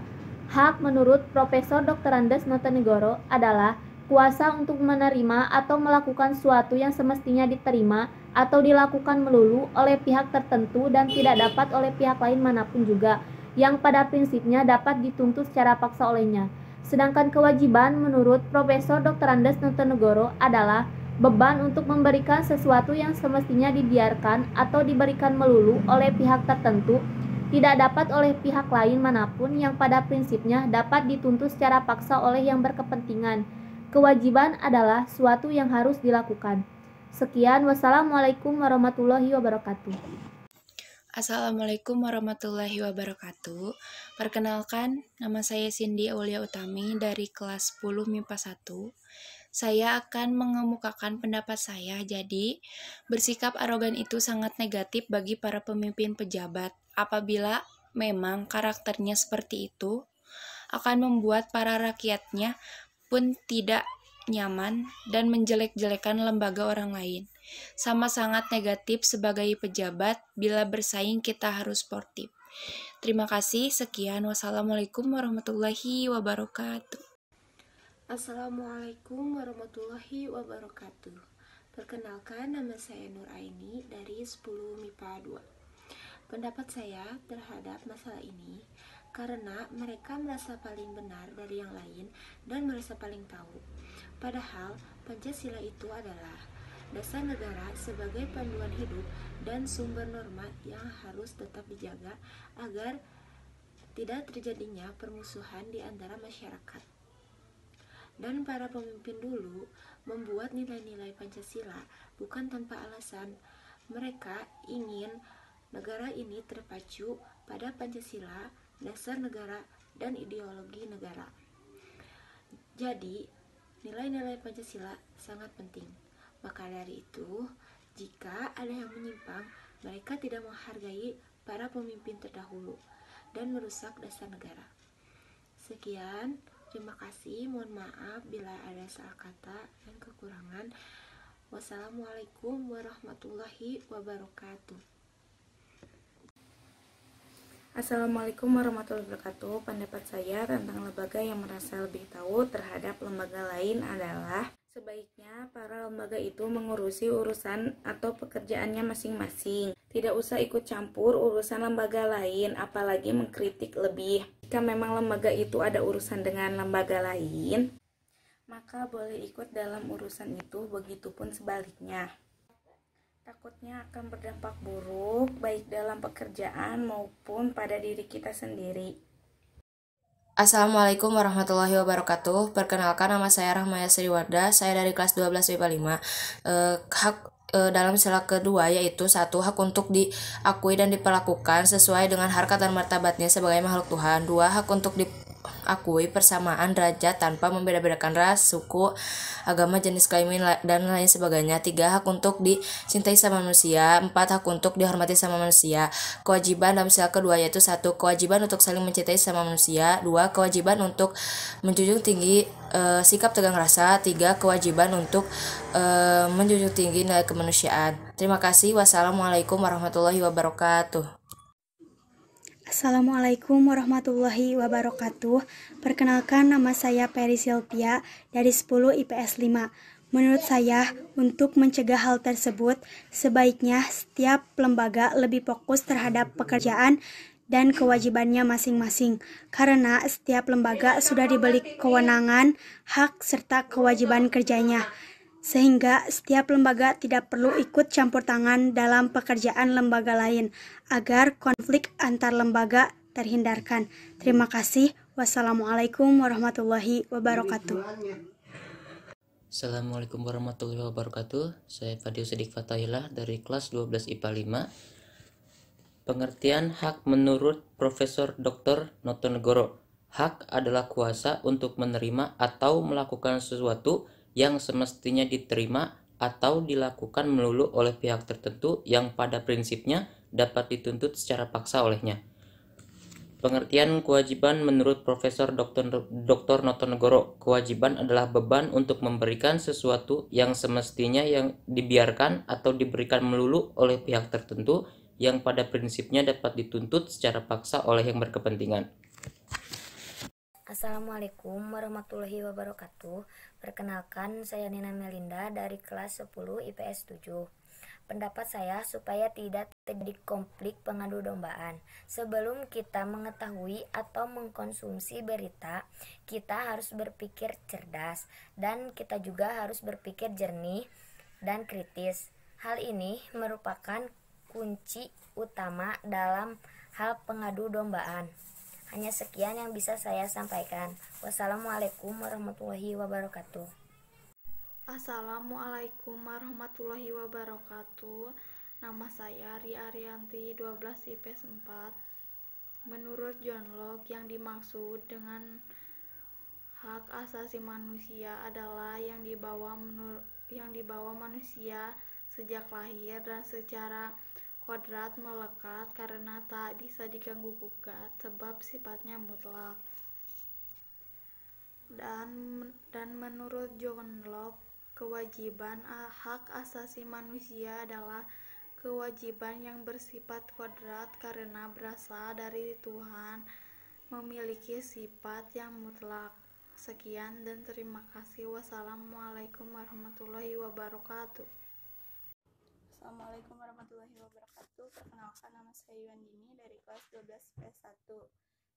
Hak menurut Profesor Dr. Andes Notonegoro adalah kuasa untuk menerima atau melakukan sesuatu yang semestinya diterima atau dilakukan melulu oleh pihak tertentu dan tidak dapat oleh pihak lain manapun juga, yang pada prinsipnya dapat dituntut secara paksa olehnya. Sedangkan kewajiban menurut Profesor Dr. Andes Notonegoro adalah beban untuk memberikan sesuatu yang semestinya dibiarkan atau diberikan melulu oleh pihak tertentu, tidak dapat oleh pihak lain manapun, yang pada prinsipnya dapat dituntut secara paksa oleh yang berkepentingan. Kewajiban adalah suatu yang harus dilakukan. Sekian, wassalamualaikum warahmatullahi wabarakatuh. Assalamualaikum warahmatullahi wabarakatuh. Perkenalkan, nama saya Cindy Aulia Utami dari kelas 10 MIPA 1. Saya akan mengemukakan pendapat saya. Jadi, bersikap arogan itu sangat negatif bagi para pemimpin pejabat. Apabila memang karakternya seperti itu, akan membuat para rakyatnya pun tidak nyaman dan menjelek-jelekan lembaga orang lain. Sama sangat negatif sebagai pejabat. Bila bersaing kita harus sportif. Terima kasih. Sekian. Wassalamualaikum warahmatullahi wabarakatuh. Assalamualaikum warahmatullahi wabarakatuh. Perkenalkan, nama saya Nur Aini dari 10 MIPA 2. Pendapat saya terhadap masalah ini karena mereka merasa paling benar dari yang lain dan merasa paling tahu. Padahal Pancasila itu adalah dasar negara sebagai panduan hidup dan sumber norma yang harus tetap dijaga agar tidak terjadinya permusuhan di antara masyarakat. Dan para pemimpin dulu membuat nilai-nilai Pancasila bukan tanpa alasan. Mereka ingin negara ini terpacu pada Pancasila, dasar negara, dan ideologi negara. Jadi, nilai-nilai Pancasila sangat penting. Maka dari itu, jika ada yang menyimpang, mereka tidak menghargai para pemimpin terdahulu dan merusak dasar negara. Sekian, terima kasih. Mohon maaf bila ada salah kata dan kekurangan. Wassalamualaikum warahmatullahi wabarakatuh. Assalamualaikum warahmatullahi wabarakatuh. Pendapat saya tentang lembaga yang merasa lebih tahu terhadap lembaga lain adalah sebaiknya para lembaga itu mengurusi urusan atau pekerjaannya masing-masing. Tidak usah ikut campur urusan lembaga lain, apalagi mengkritik lebih. Jika memang lembaga itu ada urusan dengan lembaga lain, maka boleh ikut dalam urusan itu, begitupun sebaliknya. Takutnya akan berdampak buruk baik dalam pekerjaan maupun pada diri kita sendiri. Assalamualaikum warahmatullahi wabarakatuh. Perkenalkan, nama saya Rahmaya Sriwarda. Saya dari kelas 12 MIPA 5. Hak dalam sila kedua yaitu 1. Hak untuk diakui dan diperlakukan sesuai dengan harkat dan martabatnya sebagai makhluk Tuhan. 2. Hak untuk diakui persamaan derajat tanpa membeda-bedakan ras, suku, agama, jenis kelamin, dan lain sebagainya. 3. Hak untuk dicintai sama manusia. 4. Hak untuk dihormati sama manusia. Kewajiban dalam sila kedua yaitu 1. Kewajiban untuk saling mencintai sama manusia. 2. Kewajiban untuk menjunjung tinggi sikap tegang rasa. 3. Kewajiban untuk menjunjung tinggi nilai kemanusiaan. Terima kasih. Wassalamualaikum warahmatullahi wabarakatuh. Assalamualaikum warahmatullahi wabarakatuh. Perkenalkan, nama saya Peri Silvia dari 10 IPS 5. Menurut saya, untuk mencegah hal tersebut, sebaiknya setiap lembaga lebih fokus terhadap pekerjaan dan kewajibannya masing-masing, karena setiap lembaga sudah diberi kewenangan, hak, serta kewajiban kerjanya, sehingga setiap lembaga tidak perlu ikut campur tangan dalam pekerjaan lembaga lain, agar konflik antar lembaga terhindarkan. Terima kasih. Wassalamualaikum warahmatullahi wabarakatuh. Assalamualaikum warahmatullahi wabarakatuh. Saya Fadil Sidik Fatahillah dari kelas 12 IPA 5. Pengertian hak menurut Profesor Dr. Notonegoro. Hak adalah kuasa untuk menerima atau melakukan sesuatu yang semestinya diterima atau dilakukan melulu oleh pihak tertentu yang pada prinsipnya dapat dituntut secara paksa olehnya. Pengertian kewajiban menurut Profesor Dr. Notonegoro. Kewajiban adalah beban untuk memberikan sesuatu yang semestinya yang dibiarkan atau diberikan melulu oleh pihak tertentu yang pada prinsipnya dapat dituntut secara paksa oleh yang berkepentingan. Assalamualaikum warahmatullahi wabarakatuh. Perkenalkan, saya Nina Melinda dari kelas 10 IPS 7. Pendapat saya supaya tidak terjadi konflik pengadu dombaan. Sebelum kita mengetahui atau mengkonsumsi berita, kita harus berpikir cerdas dan kita juga harus berpikir jernih dan kritis. Hal ini merupakan kunci utama dalam hal pengadu dombaan. Hanya sekian yang bisa saya sampaikan. Wassalamualaikum warahmatullahi wabarakatuh. Assalamualaikum warahmatullahi wabarakatuh. Nama saya Ria Arianti, 12 IPS 4. Menurut John Locke, yang dimaksud dengan hak asasi manusia adalah yang dibawa manusia sejak lahir dan secara kodrat melekat karena tak bisa diganggu-gugat sebab sifatnya mutlak. Dan menurut John Locke, kewajiban hak asasi manusia adalah kewajiban yang bersifat kodrat karena berasal dari Tuhan, memiliki sifat yang mutlak. Sekian dan terima kasih. Wassalamualaikum warahmatullahi wabarakatuh. Assalamualaikum warahmatullahi wabarakatuh. Perkenalkan, nama saya Yuandini dari kelas 12 IPS 1.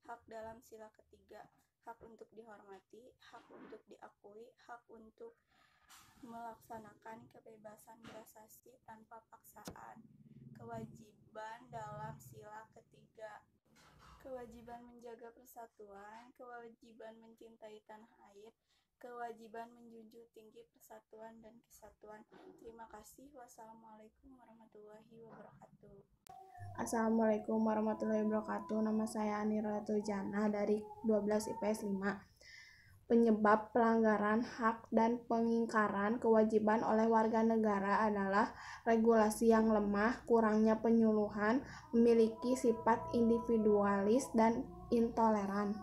Hak dalam sila ketiga: hak untuk dihormati, hak untuk diakui, hak untuk melaksanakan kebebasan berasasi tanpa paksaan. Kewajiban dalam sila ketiga: kewajiban menjaga persatuan, kewajiban mencintai tanah air, kewajiban menjunjung tinggi persatuan dan kesatuan. Terima kasih. Wassalamualaikum warahmatullahi wabarakatuh. Assalamualaikum warahmatullahi wabarakatuh. Nama saya Anira Tujana dari 12 IPS 5. Penyebab pelanggaran hak dan pengingkaran kewajiban oleh warga negara adalah regulasi yang lemah, kurangnya penyuluhan, memiliki sifat individualis dan intoleran.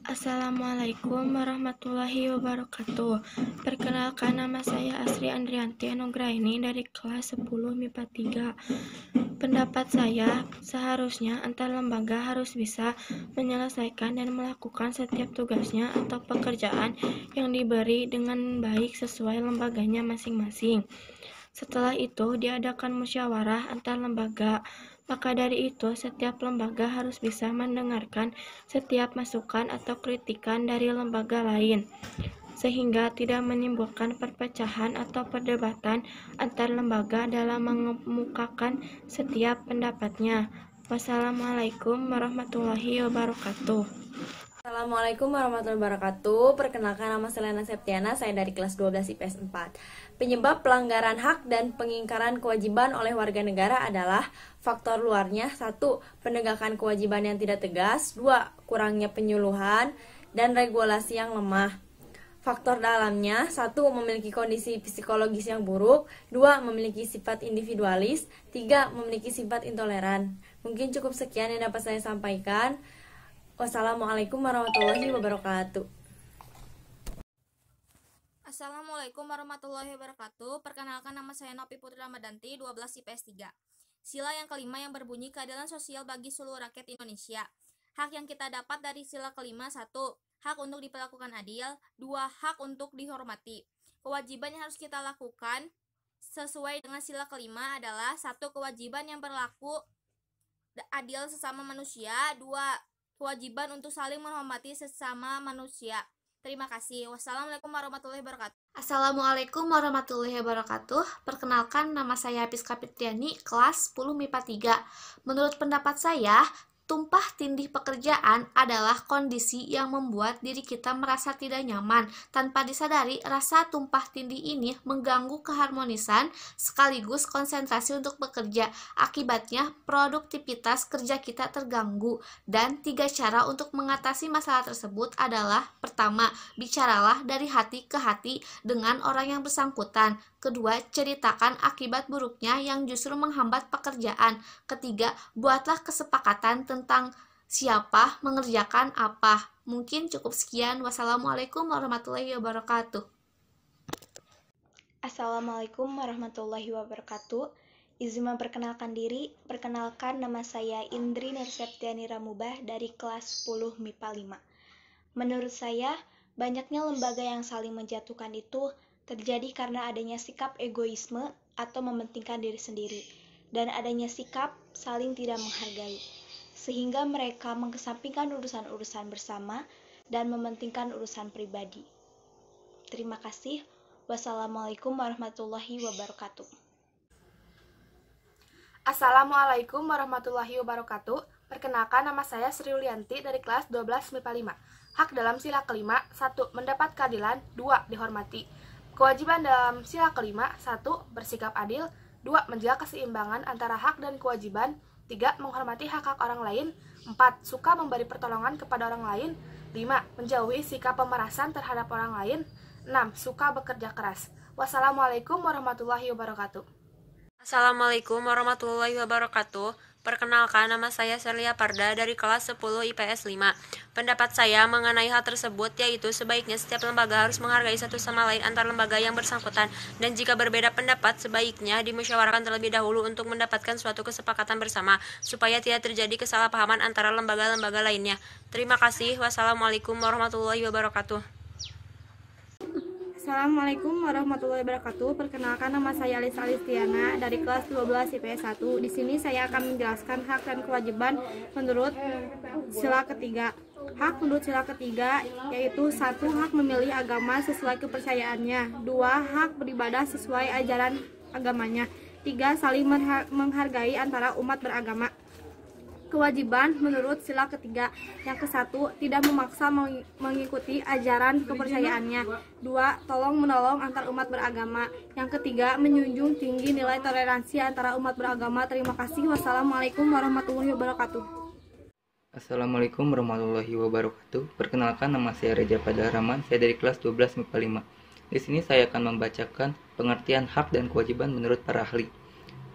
Assalamualaikum warahmatullahi wabarakatuh. Perkenalkan, nama saya Asri Andrianti Anugraini dari kelas 10 MIPA 3. Pendapat saya, seharusnya antar lembaga harus bisa menyelesaikan dan melakukan setiap tugasnya atau pekerjaan yang diberi dengan baik sesuai lembaganya masing-masing. Setelah itu diadakan musyawarah antar lembaga. Maka dari itu, setiap lembaga harus bisa mendengarkan setiap masukan atau kritikan dari lembaga lain, sehingga tidak menimbulkan perpecahan atau perdebatan antar lembaga dalam mengemukakan setiap pendapatnya. Wassalamualaikum warahmatullahi wabarakatuh. Assalamualaikum warahmatullahi wabarakatuh. Perkenalkan, nama Selena Septiana, saya dari kelas 12 IPS 4. Penyebab pelanggaran hak dan pengingkaran kewajiban oleh warga negara adalah faktor luarnya: 1. Penegakan kewajiban yang tidak tegas, 2. Kurangnya penyuluhan dan regulasi yang lemah. Faktor dalamnya: 1. Memiliki kondisi psikologis yang buruk, 2. Memiliki sifat individualis, 3. Memiliki sifat intoleran. Mungkin cukup sekian yang dapat saya sampaikan. Wassalamualaikum warahmatullahi wabarakatuh. Assalamualaikum warahmatullahi wabarakatuh. Perkenalkan, nama saya Nopi Putri Ramadanti, 12 IPS 3. Sila yang kelima yang berbunyi keadilan sosial bagi seluruh rakyat Indonesia. Hak yang kita dapat dari sila kelima: 1. Hak untuk diperlakukan adil. 2. Hak untuk dihormati. Kewajiban yang harus kita lakukan sesuai dengan sila kelima adalah: 1. Kewajiban yang berlaku adil sesama manusia. 2. Kewajiban untuk saling menghormati sesama manusia. Terima kasih. Wassalamualaikum warahmatullahi wabarakatuh. Assalamualaikum warahmatullahi wabarakatuh. Perkenalkan, nama saya Piska Fitriani, kelas 10 MIPA 3. Menurut pendapat saya, tumpah tindih pekerjaan adalah kondisi yang membuat diri kita merasa tidak nyaman. Tanpa disadari, rasa tumpah tindih ini mengganggu keharmonisan sekaligus konsentrasi untuk bekerja. Akibatnya, produktivitas kerja kita terganggu. Dan 3 cara untuk mengatasi masalah tersebut adalah: pertama, bicaralah dari hati ke hati dengan orang yang bersangkutan. Kedua, ceritakan akibat buruknya yang justru menghambat pekerjaan. Ketiga, buatlah kesepakatan tentang siapa mengerjakan apa. Mungkin cukup sekian. Wassalamualaikum warahmatullahi wabarakatuh. Assalamualaikum warahmatullahi wabarakatuh. Izin memperkenalkan diri. Perkenalkan, nama saya Indri Nurseptiani Ramubah dari kelas 10 MIPA 5. Menurut saya, banyaknya lembaga yang saling menjatuhkan itu terjadi karena adanya sikap egoisme atau mementingkan diri sendiri, dan adanya sikap saling tidak menghargai, sehingga mereka mengesampingkan urusan-urusan bersama dan mementingkan urusan pribadi. Terima kasih. Wassalamualaikum warahmatullahi wabarakatuh. Assalamualaikum warahmatullahi wabarakatuh. Perkenalkan, nama saya Sri Yulianti dari kelas 12 MIPA 5. Hak dalam sila kelima: 1. Mendapat keadilan. 2. Dihormati. Kewajiban dalam sila kelima: 1. Bersikap adil. 2. Menjaga keseimbangan antara hak dan kewajiban. 3. Menghormati hak-hak orang lain. 4. Suka memberi pertolongan kepada orang lain. 5. Menjauhi sikap pemerasan terhadap orang lain. 6. Suka bekerja keras. Wassalamualaikum warahmatullahi wabarakatuh. Assalamualaikum warahmatullahi wabarakatuh. Perkenalkan, nama saya Serlia Parda dari kelas 10 IPS 5. Pendapat saya mengenai hal tersebut yaitu sebaiknya setiap lembaga harus menghargai satu sama lain antar lembaga yang bersangkutan, dan jika berbeda pendapat sebaiknya dimusyawarahkan terlebih dahulu untuk mendapatkan suatu kesepakatan bersama supaya tidak terjadi kesalahpahaman antara lembaga-lembaga lainnya. Terima kasih. Wassalamualaikum warahmatullahi wabarakatuh. Assalamualaikum warahmatullahi wabarakatuh. Perkenalkan, nama saya Alisa Alistiana dari kelas 12 IPS 1. Di sini saya akan menjelaskan hak dan kewajiban menurut sila ketiga. Hak menurut sila ketiga yaitu: 1. Hak memilih agama sesuai kepercayaannya. 2. Hak beribadah sesuai ajaran agamanya. 3. Saling menghargai antara umat beragama. Kewajiban menurut sila ketiga: yang ke-1, tidak memaksa mengikuti ajaran kepercayaannya. 2. Tolong menolong antar umat beragama. Yang ketiga, menjunjung tinggi nilai toleransi antara umat beragama. Terima kasih. Wassalamualaikum warahmatullahi wabarakatuh. Assalamualaikum warahmatullahi wabarakatuh. Perkenalkan, nama saya Reza Fadil Rahman, saya dari kelas 12 MIPA 5. Di sini saya akan membacakan pengertian hak dan kewajiban menurut para ahli.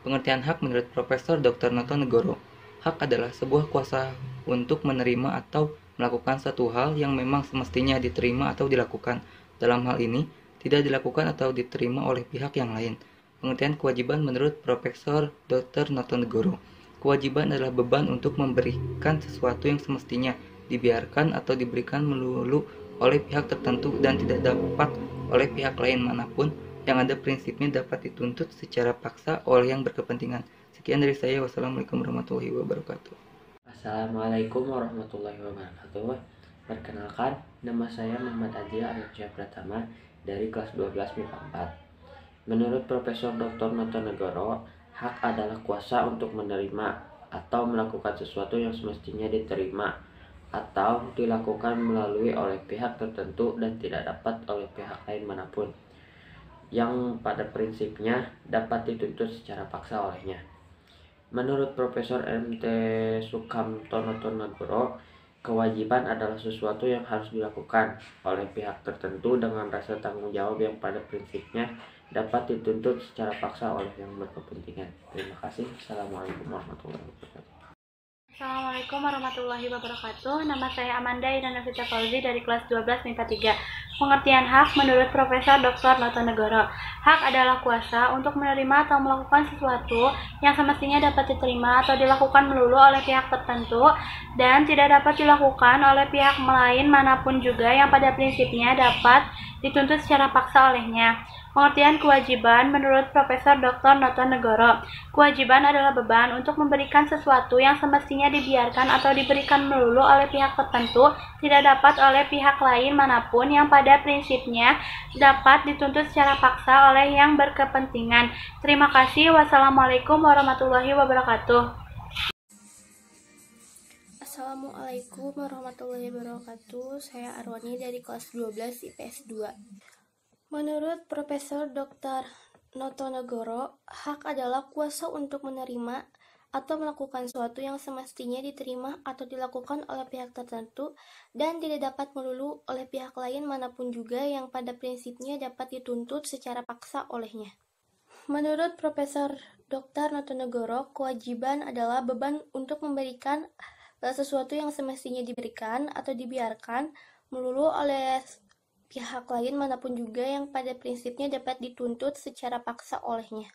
Pengertian hak menurut Profesor Dr. Notonegoro: hak adalah sebuah kuasa untuk menerima atau melakukan satu hal yang memang semestinya diterima atau dilakukan. Dalam hal ini, tidak dilakukan atau diterima oleh pihak yang lain. Pengertian kewajiban menurut Profesor Dr. Notonegoro: kewajiban adalah beban untuk memberikan sesuatu yang semestinya dibiarkan atau diberikan melulu oleh pihak tertentu dan tidak dapat oleh pihak lain manapun, yang ada prinsipnya dapat dituntut secara paksa oleh yang berkepentingan. Sekian dari saya. Wassalamualaikum warahmatullahi wabarakatuh. Assalamualaikum warahmatullahi wabarakatuh. Perkenalkan, nama saya Muhammad Adil Arifsyah Pratama dari kelas 12 MIPA 4. Menurut Profesor Dr. Notonegoro, hak adalah kuasa untuk menerima atau melakukan sesuatu yang semestinya diterima atau dilakukan melalui oleh pihak tertentu dan tidak dapat oleh pihak lain manapun, yang pada prinsipnya dapat dituntut secara paksa olehnya. Menurut Profesor MT Sukamto Notonegoro, kewajiban adalah sesuatu yang harus dilakukan oleh pihak tertentu dengan rasa tanggung jawab yang pada prinsipnya dapat dituntut secara paksa oleh yang berkepentingan. Terima kasih. Assalamualaikum warahmatullahi wabarakatuh. Assalamualaikum warahmatullahi wabarakatuh. Nama saya Amanda Ida Nafita Fauzi dari kelas 12 MIPA 3. Pengertian hak menurut Profesor Dr. Notonegoro. Hak adalah kuasa untuk menerima atau melakukan sesuatu yang semestinya dapat diterima atau dilakukan melulu oleh pihak tertentu dan tidak dapat dilakukan oleh pihak lain manapun juga yang pada prinsipnya dapat dituntut secara paksa olehnya. Pengertian kewajiban menurut Profesor Dr. Notonegoro. Kewajiban adalah beban untuk memberikan sesuatu yang semestinya dibiarkan atau diberikan melulu oleh pihak tertentu, tidak dapat oleh pihak lain manapun yang pada prinsipnya dapat dituntut secara paksa oleh yang berkepentingan. Terima kasih. Wassalamualaikum warahmatullahi wabarakatuh. Assalamualaikum warahmatullahi wabarakatuh. Saya Arwani dari kelas 12 IPS 2. Menurut Profesor Dr. Notonegoro, hak adalah kuasa untuk menerima atau melakukan sesuatu yang semestinya diterima atau dilakukan oleh pihak tertentu dan tidak dapat melulu oleh pihak lain manapun juga yang pada prinsipnya dapat dituntut secara paksa olehnya. Menurut Profesor Dr. Notonegoro, kewajiban adalah beban untuk memberikan sesuatu yang semestinya diberikan atau dibiarkan melulu oleh pihak lain manapun juga yang pada prinsipnya dapat dituntut secara paksa olehnya.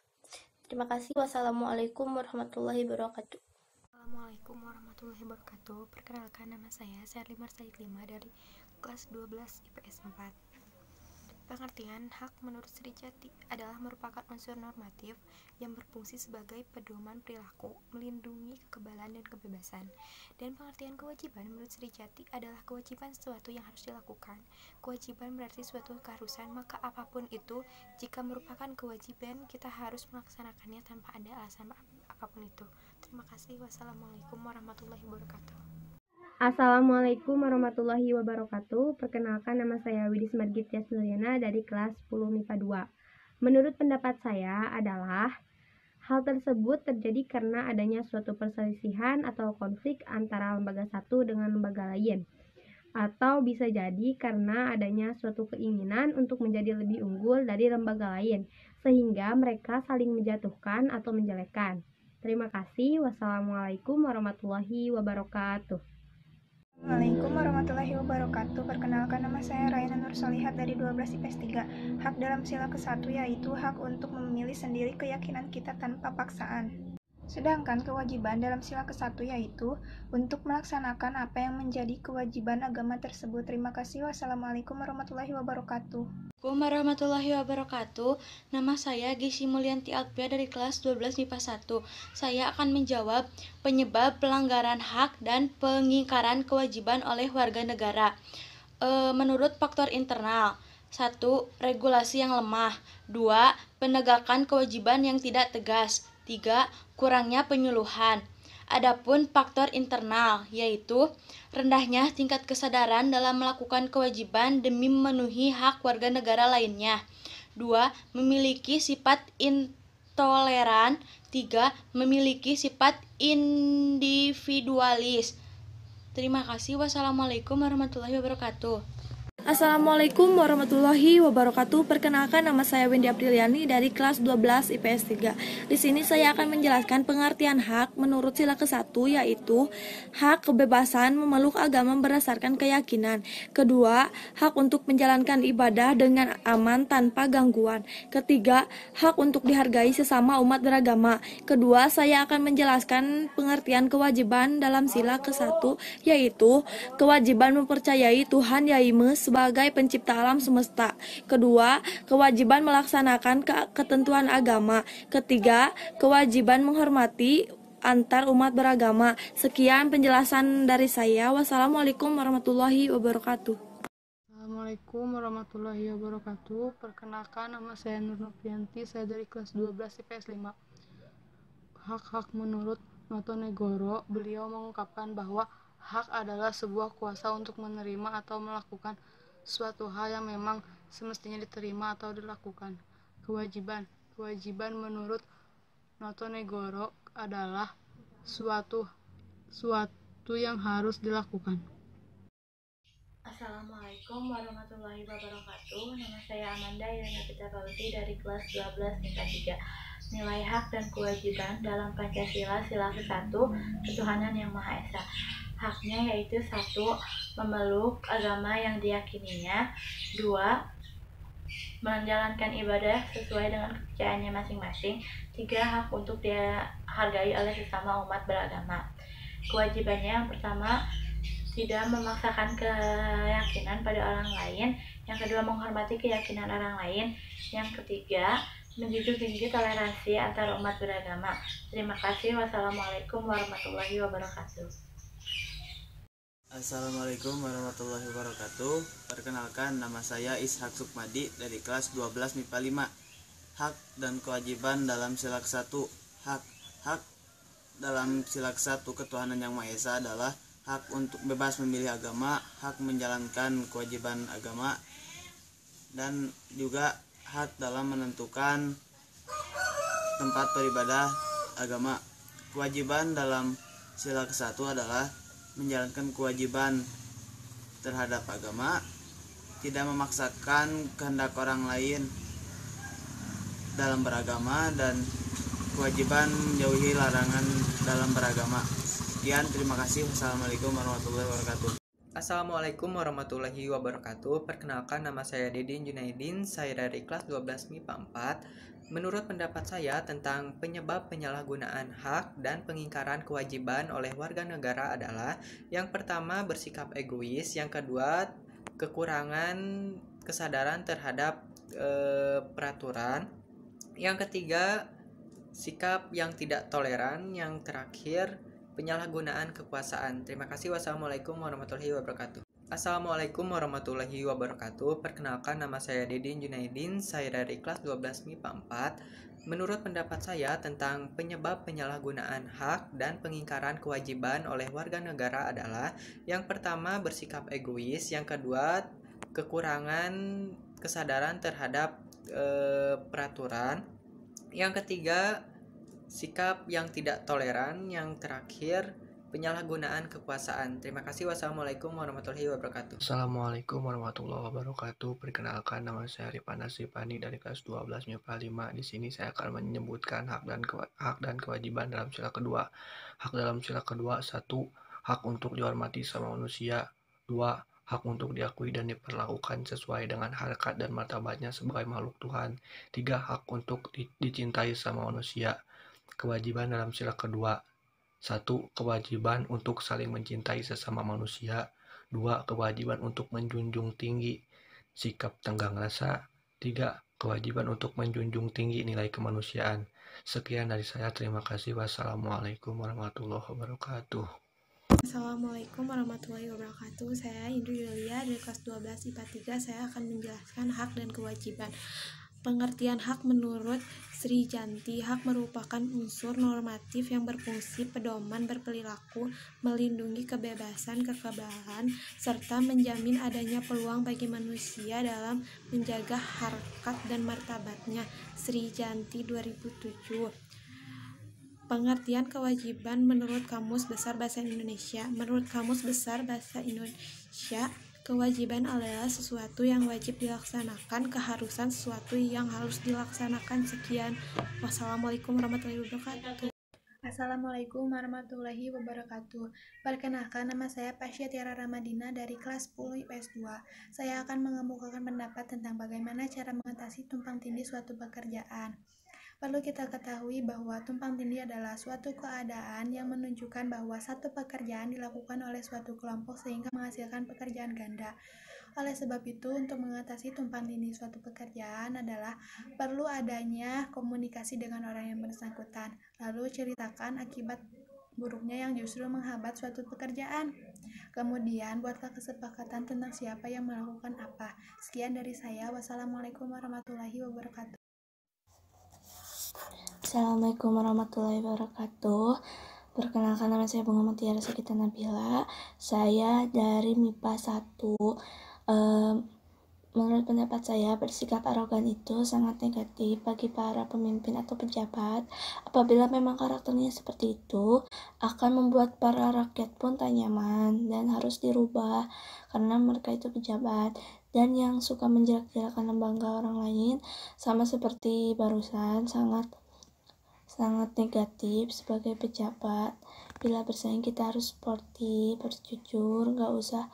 Terima kasih. Wassalamualaikum warahmatullahi wabarakatuh. Assalamualaikum warahmatullahi wabarakatuh. Perkenalkan, nama saya Sherly Marsaid 5 dari kelas 12 IPS 4. Pengertian hak menurut Sri Jati adalah merupakan unsur normatif yang berfungsi sebagai pedoman perilaku, melindungi kekebalan dan kebebasan. Dan pengertian kewajiban menurut Sri Jati adalah kewajiban sesuatu yang harus dilakukan. Kewajiban berarti suatu keharusan, maka apapun itu, jika merupakan kewajiban, kita harus melaksanakannya tanpa ada alasan apapun itu. Terima kasih. Wassalamualaikum warahmatullahi wabarakatuh. Assalamualaikum warahmatullahi wabarakatuh. Perkenalkan, nama saya Widis Margit Yasnuryana dari kelas 10 MIPA 2. Menurut pendapat saya adalah hal tersebut terjadi karena adanya suatu perselisihan atau konflik antara lembaga satu dengan lembaga lain. Atau bisa jadi karena adanya suatu keinginan untuk menjadi lebih unggul dari lembaga lain, sehingga mereka saling menjatuhkan atau menjelekkan. Terima kasih. Wassalamualaikum warahmatullahi wabarakatuh. Assalamualaikum warahmatullahi wabarakatuh. Perkenalkan, nama saya Raina Nur Solihat dari 12 IPS 3. Hak dalam sila ke-1 yaitu hak untuk memilih sendiri keyakinan kita tanpa paksaan. Sedangkan kewajiban dalam sila ke-1 yaitu untuk melaksanakan apa yang menjadi kewajiban agama tersebut. Terima kasih. Wassalamualaikum warahmatullahi wabarakatuh. Assalamualaikum warahmatullahi wabarakatuh. Nama saya Gisy Mulyanti Alpia dari kelas 12 MIPA 1. Saya akan menjawab penyebab pelanggaran hak dan pengingkaran kewajiban oleh warga negara. Menurut faktor internal. 1. Regulasi yang lemah. 2. Penegakan kewajiban yang tidak tegas. 3. Kurangnya penyuluhan. Adapun faktor internal, yaitu rendahnya tingkat kesadaran dalam melakukan kewajiban demi memenuhi hak warga negara lainnya. 2. Memiliki sifat intoleran. 3. Memiliki sifat individualis. Terima kasih. Wassalamualaikum warahmatullahi wabarakatuh. Assalamualaikum warahmatullahi wabarakatuh. Perkenalkan, nama saya Wendy Apriliani dari kelas 12 IPS 3. Di sini saya akan menjelaskan pengertian hak menurut sila ke-1 yaitu hak kebebasan memeluk agama berdasarkan keyakinan. Kedua, hak untuk menjalankan ibadah dengan aman tanpa gangguan. Ketiga, hak untuk dihargai sesama umat beragama. Kedua, saya akan menjelaskan pengertian kewajiban dalam sila ke-1 yaitu kewajiban mempercayai Tuhan Yaimme sebagai pencipta alam semesta. Kedua, kewajiban melaksanakan ketentuan agama. Ketiga, kewajiban menghormati antar umat beragama. Sekian penjelasan dari saya. Wassalamualaikum warahmatullahi wabarakatuh. Assalamualaikum warahmatullahi wabarakatuh. Perkenalkan, nama saya Nur Novianti, saya dari kelas 12 IPS 5. Hak-hak menurut Notonegoro, beliau mengungkapkan bahwa hak adalah sebuah kuasa untuk menerima atau melakukan suatu hal yang memang semestinya diterima atau dilakukan. Kewajiban menurut Notonegoro adalah suatu yang harus dilakukan. Assalamualaikum warahmatullahi wabarakatuh. Nama saya Amanda Yana Pita Kauti dari kelas 12 MIPA 3. Nilai hak dan kewajiban dalam Pancasila sila ke-1, ketuhanan yang Maha Esa. Haknya yaitu 1. memeluk agama yang diyakininya. 2. Menjalankan ibadah sesuai dengan kepercayaannya masing-masing. 3. Hak untuk dihargai oleh sesama umat beragama. Kewajibannya yang pertama, tidak memaksakan keyakinan pada orang lain. Yang kedua, menghormati keyakinan orang lain. Yang ketiga, menjunjung tinggi toleransi antar umat beragama. Terima kasih. Wassalamualaikum warahmatullahi wabarakatuh. Assalamualaikum warahmatullahi wabarakatuh. Perkenalkan, nama saya Ishak Sukmadi dari kelas 12 MIPA 5. Hak dan kewajiban dalam sila ke-1. Hak dalam sila ke-1 ketuhanan yang Maha Esa adalah hak untuk bebas memilih agama, hak menjalankan kewajiban agama, dan juga hak dalam menentukan tempat beribadah agama. Kewajiban dalam sila ke-1 adalah menjalankan kewajiban terhadap agama, tidak memaksakan kehendak orang lain dalam beragama, dan kewajiban menjauhi larangan dalam beragama. Sekian, terima kasih. Wassalamualaikum warahmatullahi wabarakatuh. Assalamualaikum warahmatullahi wabarakatuh. Perkenalkan, nama saya Dedin Junaidin, saya dari kelas 12 MIPA 4. Menurut pendapat saya tentang penyebab penyalahgunaan hak dan pengingkaran kewajiban oleh warga negara adalah: yang pertama, bersikap egois; yang kedua, kekurangan kesadaran terhadap peraturan; yang ketiga, sikap yang tidak toleran; yang terakhir, penyalahgunaan kekuasaan. Terima kasih. Wassalamualaikum warahmatullahi wabarakatuh. Assalamualaikum warahmatullahi wabarakatuh. Perkenalkan, nama saya Dedin Junaidin, saya dari kelas 12 MIPA 4. Menurut pendapat saya tentang penyebab penyalahgunaan hak dan pengingkaran kewajiban oleh warga negara adalah: yang pertama, bersikap egois; yang kedua, kekurangan kesadaran terhadap peraturan; yang ketiga, sikap yang tidak toleran; yang terakhir, penyalahgunaan kekuasaan. Terima kasih. Wassalamualaikum warahmatullahi wabarakatuh. Assalamualaikum warahmatullahi wabarakatuh. Perkenalkan, nama saya Ripana Sipani dari kelas 12 MIPA 5. Di sini saya akan menyebutkan hak dan kewajiban dalam sila kedua. Hak dalam sila kedua: 1. Hak untuk dihormati sama manusia. 2. Hak untuk diakui dan diperlakukan sesuai dengan harkat dan martabatnya sebagai makhluk Tuhan. 3. Hak untuk dicintai sama manusia. Kewajiban dalam sila kedua: 1. Kewajiban untuk saling mencintai sesama manusia. 2. Kewajiban untuk menjunjung tinggi sikap tenggang rasa. 3. Kewajiban untuk menjunjung tinggi nilai kemanusiaan. Sekian dari saya, terima kasih. Wassalamualaikum warahmatullahi wabarakatuh. Assalamualaikum warahmatullahi wabarakatuh. Saya Indri Yulia dari kelas 12 IPA 3. Saya akan menjelaskan hak dan kewajiban. Pengertian hak menurut Sri Janti: hak merupakan unsur normatif yang berfungsi pedoman berperilaku, melindungi kebebasan, kekebalan, serta menjamin adanya peluang bagi manusia dalam menjaga harkat dan martabatnya. Sri Janti 2007. Pengertian kewajiban menurut Kamus Besar Bahasa Indonesia. Menurut Kamus Besar Bahasa Indonesia, kewajiban adalah sesuatu yang wajib dilaksanakan, keharusan sesuatu yang harus dilaksanakan. Sekian. Wassalamualaikum warahmatullahi wabarakatuh. Assalamualaikum warahmatullahi wabarakatuh. Perkenalkan, nama saya Pasya Tiara Ramadina dari kelas 10 IPS 2. Saya akan mengemukakan pendapat tentang bagaimana cara mengatasi tumpang tindih suatu pekerjaan. Perlu kita ketahui bahwa tumpang tindih adalah suatu keadaan yang menunjukkan bahwa satu pekerjaan dilakukan oleh suatu kelompok sehingga menghasilkan pekerjaan ganda. Oleh sebab itu, untuk mengatasi tumpang tindih suatu pekerjaan adalah perlu adanya komunikasi dengan orang yang bersangkutan. Lalu ceritakan akibat buruknya yang justru menghambat suatu pekerjaan. Kemudian buatlah kesepakatan tentang siapa yang melakukan apa. Sekian dari saya. Wassalamualaikum warahmatullahi wabarakatuh. Assalamualaikum warahmatullahi wabarakatuh. Perkenalkan, nama saya Bunga Mutiara Sakita Nabila. Saya dari MIPA 1. Menurut pendapat saya, bersikap arogan itu sangat negatif bagi para pemimpin atau pejabat. Apabila memang karakternya seperti itu, akan membuat para rakyat pun tak nyaman dan harus dirubah karena mereka itu pejabat. Dan yang suka menjelek-jelekan lembaga orang lain, sama seperti barusan, sangat negatif sebagai pejabat. Bila bersaing kita harus sportif, harus jujur, nggak usah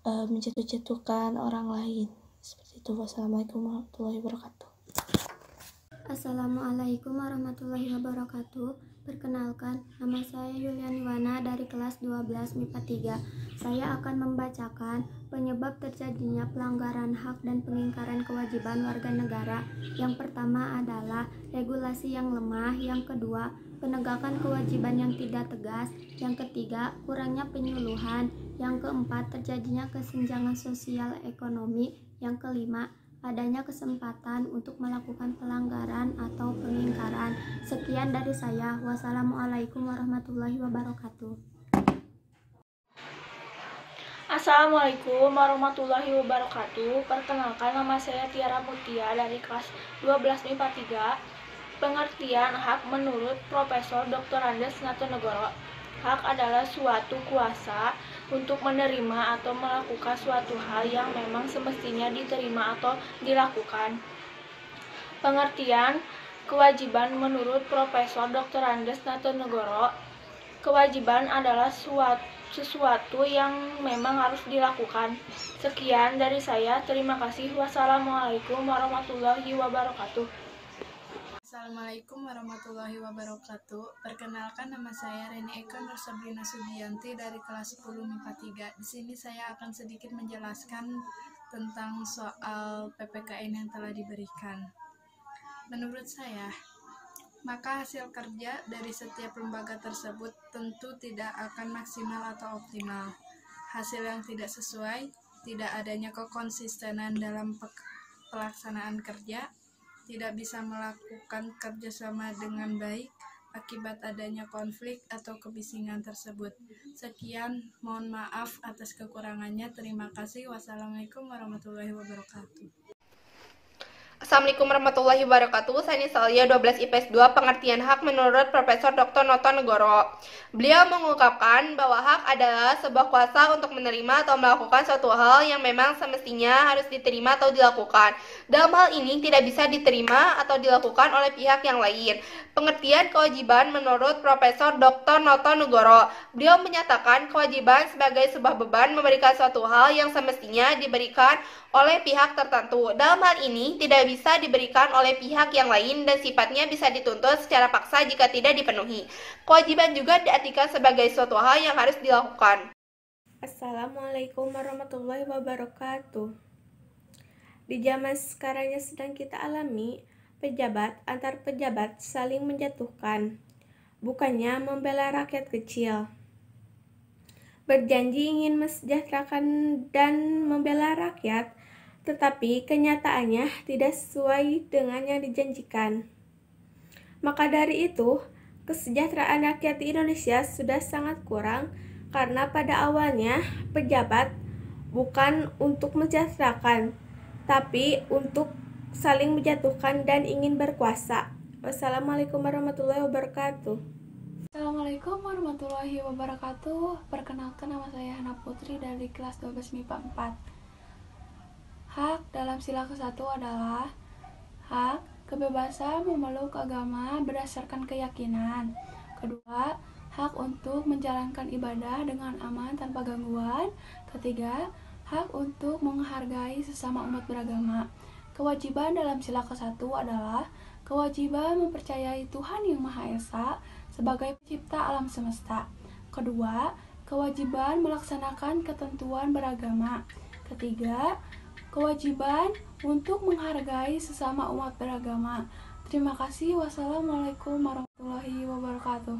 menjatuh-jatuhkan orang lain. Seperti itu. Wassalamualaikum warahmatullahi wabarakatuh. Assalamualaikum warahmatullahi wabarakatuh. Perkenalkan, nama saya Yuliani Wana dari kelas 12 MIPA 3. Saya akan membacakan penyebab terjadinya pelanggaran hak dan pengingkaran kewajiban warga negara. Yang pertama adalah regulasi yang lemah, yang kedua penegakan kewajiban yang tidak tegas, yang ketiga kurangnya penyuluhan, yang keempat terjadinya kesenjangan sosial ekonomi, yang kelima adanya kesempatan untuk melakukan pelanggaran atau pengingkaran. Sekian dari saya. Wassalamualaikum warahmatullahi wabarakatuh. Assalamualaikum warahmatullahi wabarakatuh. Perkenalkan, nama saya Tiara Mutia dari kelas 12 MIPA 3. Pengertian hak menurut Profesor Dr. Andes Natonegoro. Hak adalah suatu kuasa untuk menerima atau melakukan suatu hal yang memang semestinya diterima atau dilakukan. Pengertian kewajiban menurut Profesor Dr. Andes Natonegoro. Kewajiban adalah sesuatu yang memang harus dilakukan. Sekian dari saya. Terima kasih. Wassalamualaikum warahmatullahi wabarakatuh. Assalamualaikum warahmatullahi wabarakatuh. Perkenalkan, nama saya Reni Eka Nur Sabrina Sugianti dari kelas 10 MIPA 3. Di sini saya akan sedikit menjelaskan tentang soal PPKN yang telah diberikan. Menurut saya, maka hasil kerja dari setiap lembaga tersebut tentu tidak akan maksimal atau optimal. Hasil yang tidak sesuai, tidak adanya kekonsistenan dalam pelaksanaan kerja, tidak bisa melakukan kerjasama dengan baik akibat adanya konflik atau kebisingan tersebut. Sekian, mohon maaf atas kekurangannya. Terima kasih. Wassalamualaikum warahmatullahi wabarakatuh. Assalamualaikum warahmatullahi wabarakatuh. Saya Nisalia 12 IPS 2, pengertian hak menurut Profesor Dr. Notonegoro. Beliau mengungkapkan bahwa hak adalah sebuah kuasa untuk menerima atau melakukan suatu hal yang memang semestinya harus diterima atau dilakukan. Dalam hal ini tidak bisa diterima atau dilakukan oleh pihak yang lain. Pengertian kewajiban menurut Profesor Dr. Notonegoro. Beliau menyatakan kewajiban sebagai sebuah beban memberikan suatu hal yang semestinya diberikan oleh pihak tertentu. Dalam hal ini tidak bisa diberikan oleh pihak yang lain dan sifatnya bisa dituntut secara paksa jika tidak dipenuhi. Kewajiban juga diartikan sebagai suatu hal yang harus dilakukan. Assalamualaikum warahmatullahi wabarakatuh. Di zaman sekarang yang sedang kita alami, pejabat antar pejabat saling menjatuhkan, bukannya membela rakyat kecil. Berjanji ingin mensejahterakan dan membela rakyat, tetapi kenyataannya tidak sesuai dengan yang dijanjikan. Maka dari itu, kesejahteraan rakyat di Indonesia sudah sangat kurang karena pada awalnya pejabat bukan untuk mensejahterakan, tapi untuk saling menjatuhkan dan ingin berkuasa. Wassalamualaikum warahmatullahi wabarakatuh. Assalamualaikum warahmatullahi wabarakatuh. Perkenalkan, nama saya Hana Putri dari kelas 12 MIPA 4. Hak dalam sila ke-1 adalah hak kebebasan memeluk agama berdasarkan keyakinan. Kedua, hak untuk menjalankan ibadah dengan aman tanpa gangguan. Ketiga, hak untuk menghargai sesama umat beragama. Kewajiban dalam sila ke-1 adalah kewajiban mempercayai Tuhan Yang Maha Esa sebagai pencipta alam semesta. Kedua, kewajiban melaksanakan ketentuan beragama. Ketiga, kewajiban untuk menghargai sesama umat beragama. Terima kasih. Wassalamualaikum warahmatullahi wabarakatuh.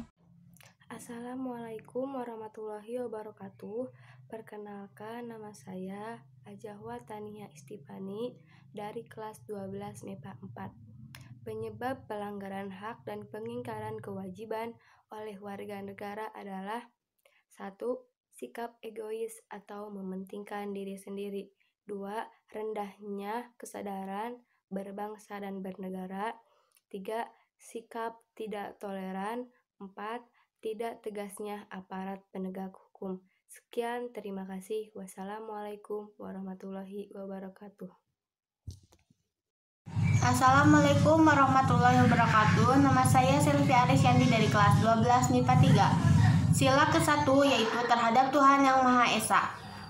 Assalamualaikum warahmatullahi wabarakatuh. Perkenalkan, nama saya Ajahwa Tania Istifani dari kelas 12 MIPA 4. Penyebab pelanggaran hak dan pengingkaran kewajiban oleh warga negara adalah 1. Sikap egois atau mementingkan diri sendiri. 2. Rendahnya kesadaran berbangsa dan bernegara. 3. Sikap tidak toleran. 4. Tidak tegasnya aparat penegak hukum. Sekian, terima kasih. Wassalamualaikum warahmatullahi wabarakatuh. Assalamualaikum warahmatullahi wabarakatuh. Nama saya Sylvia Arisyandi dari kelas 12 MIPA 3. Sila ke-1 yaitu terhadap Tuhan Yang Maha Esa.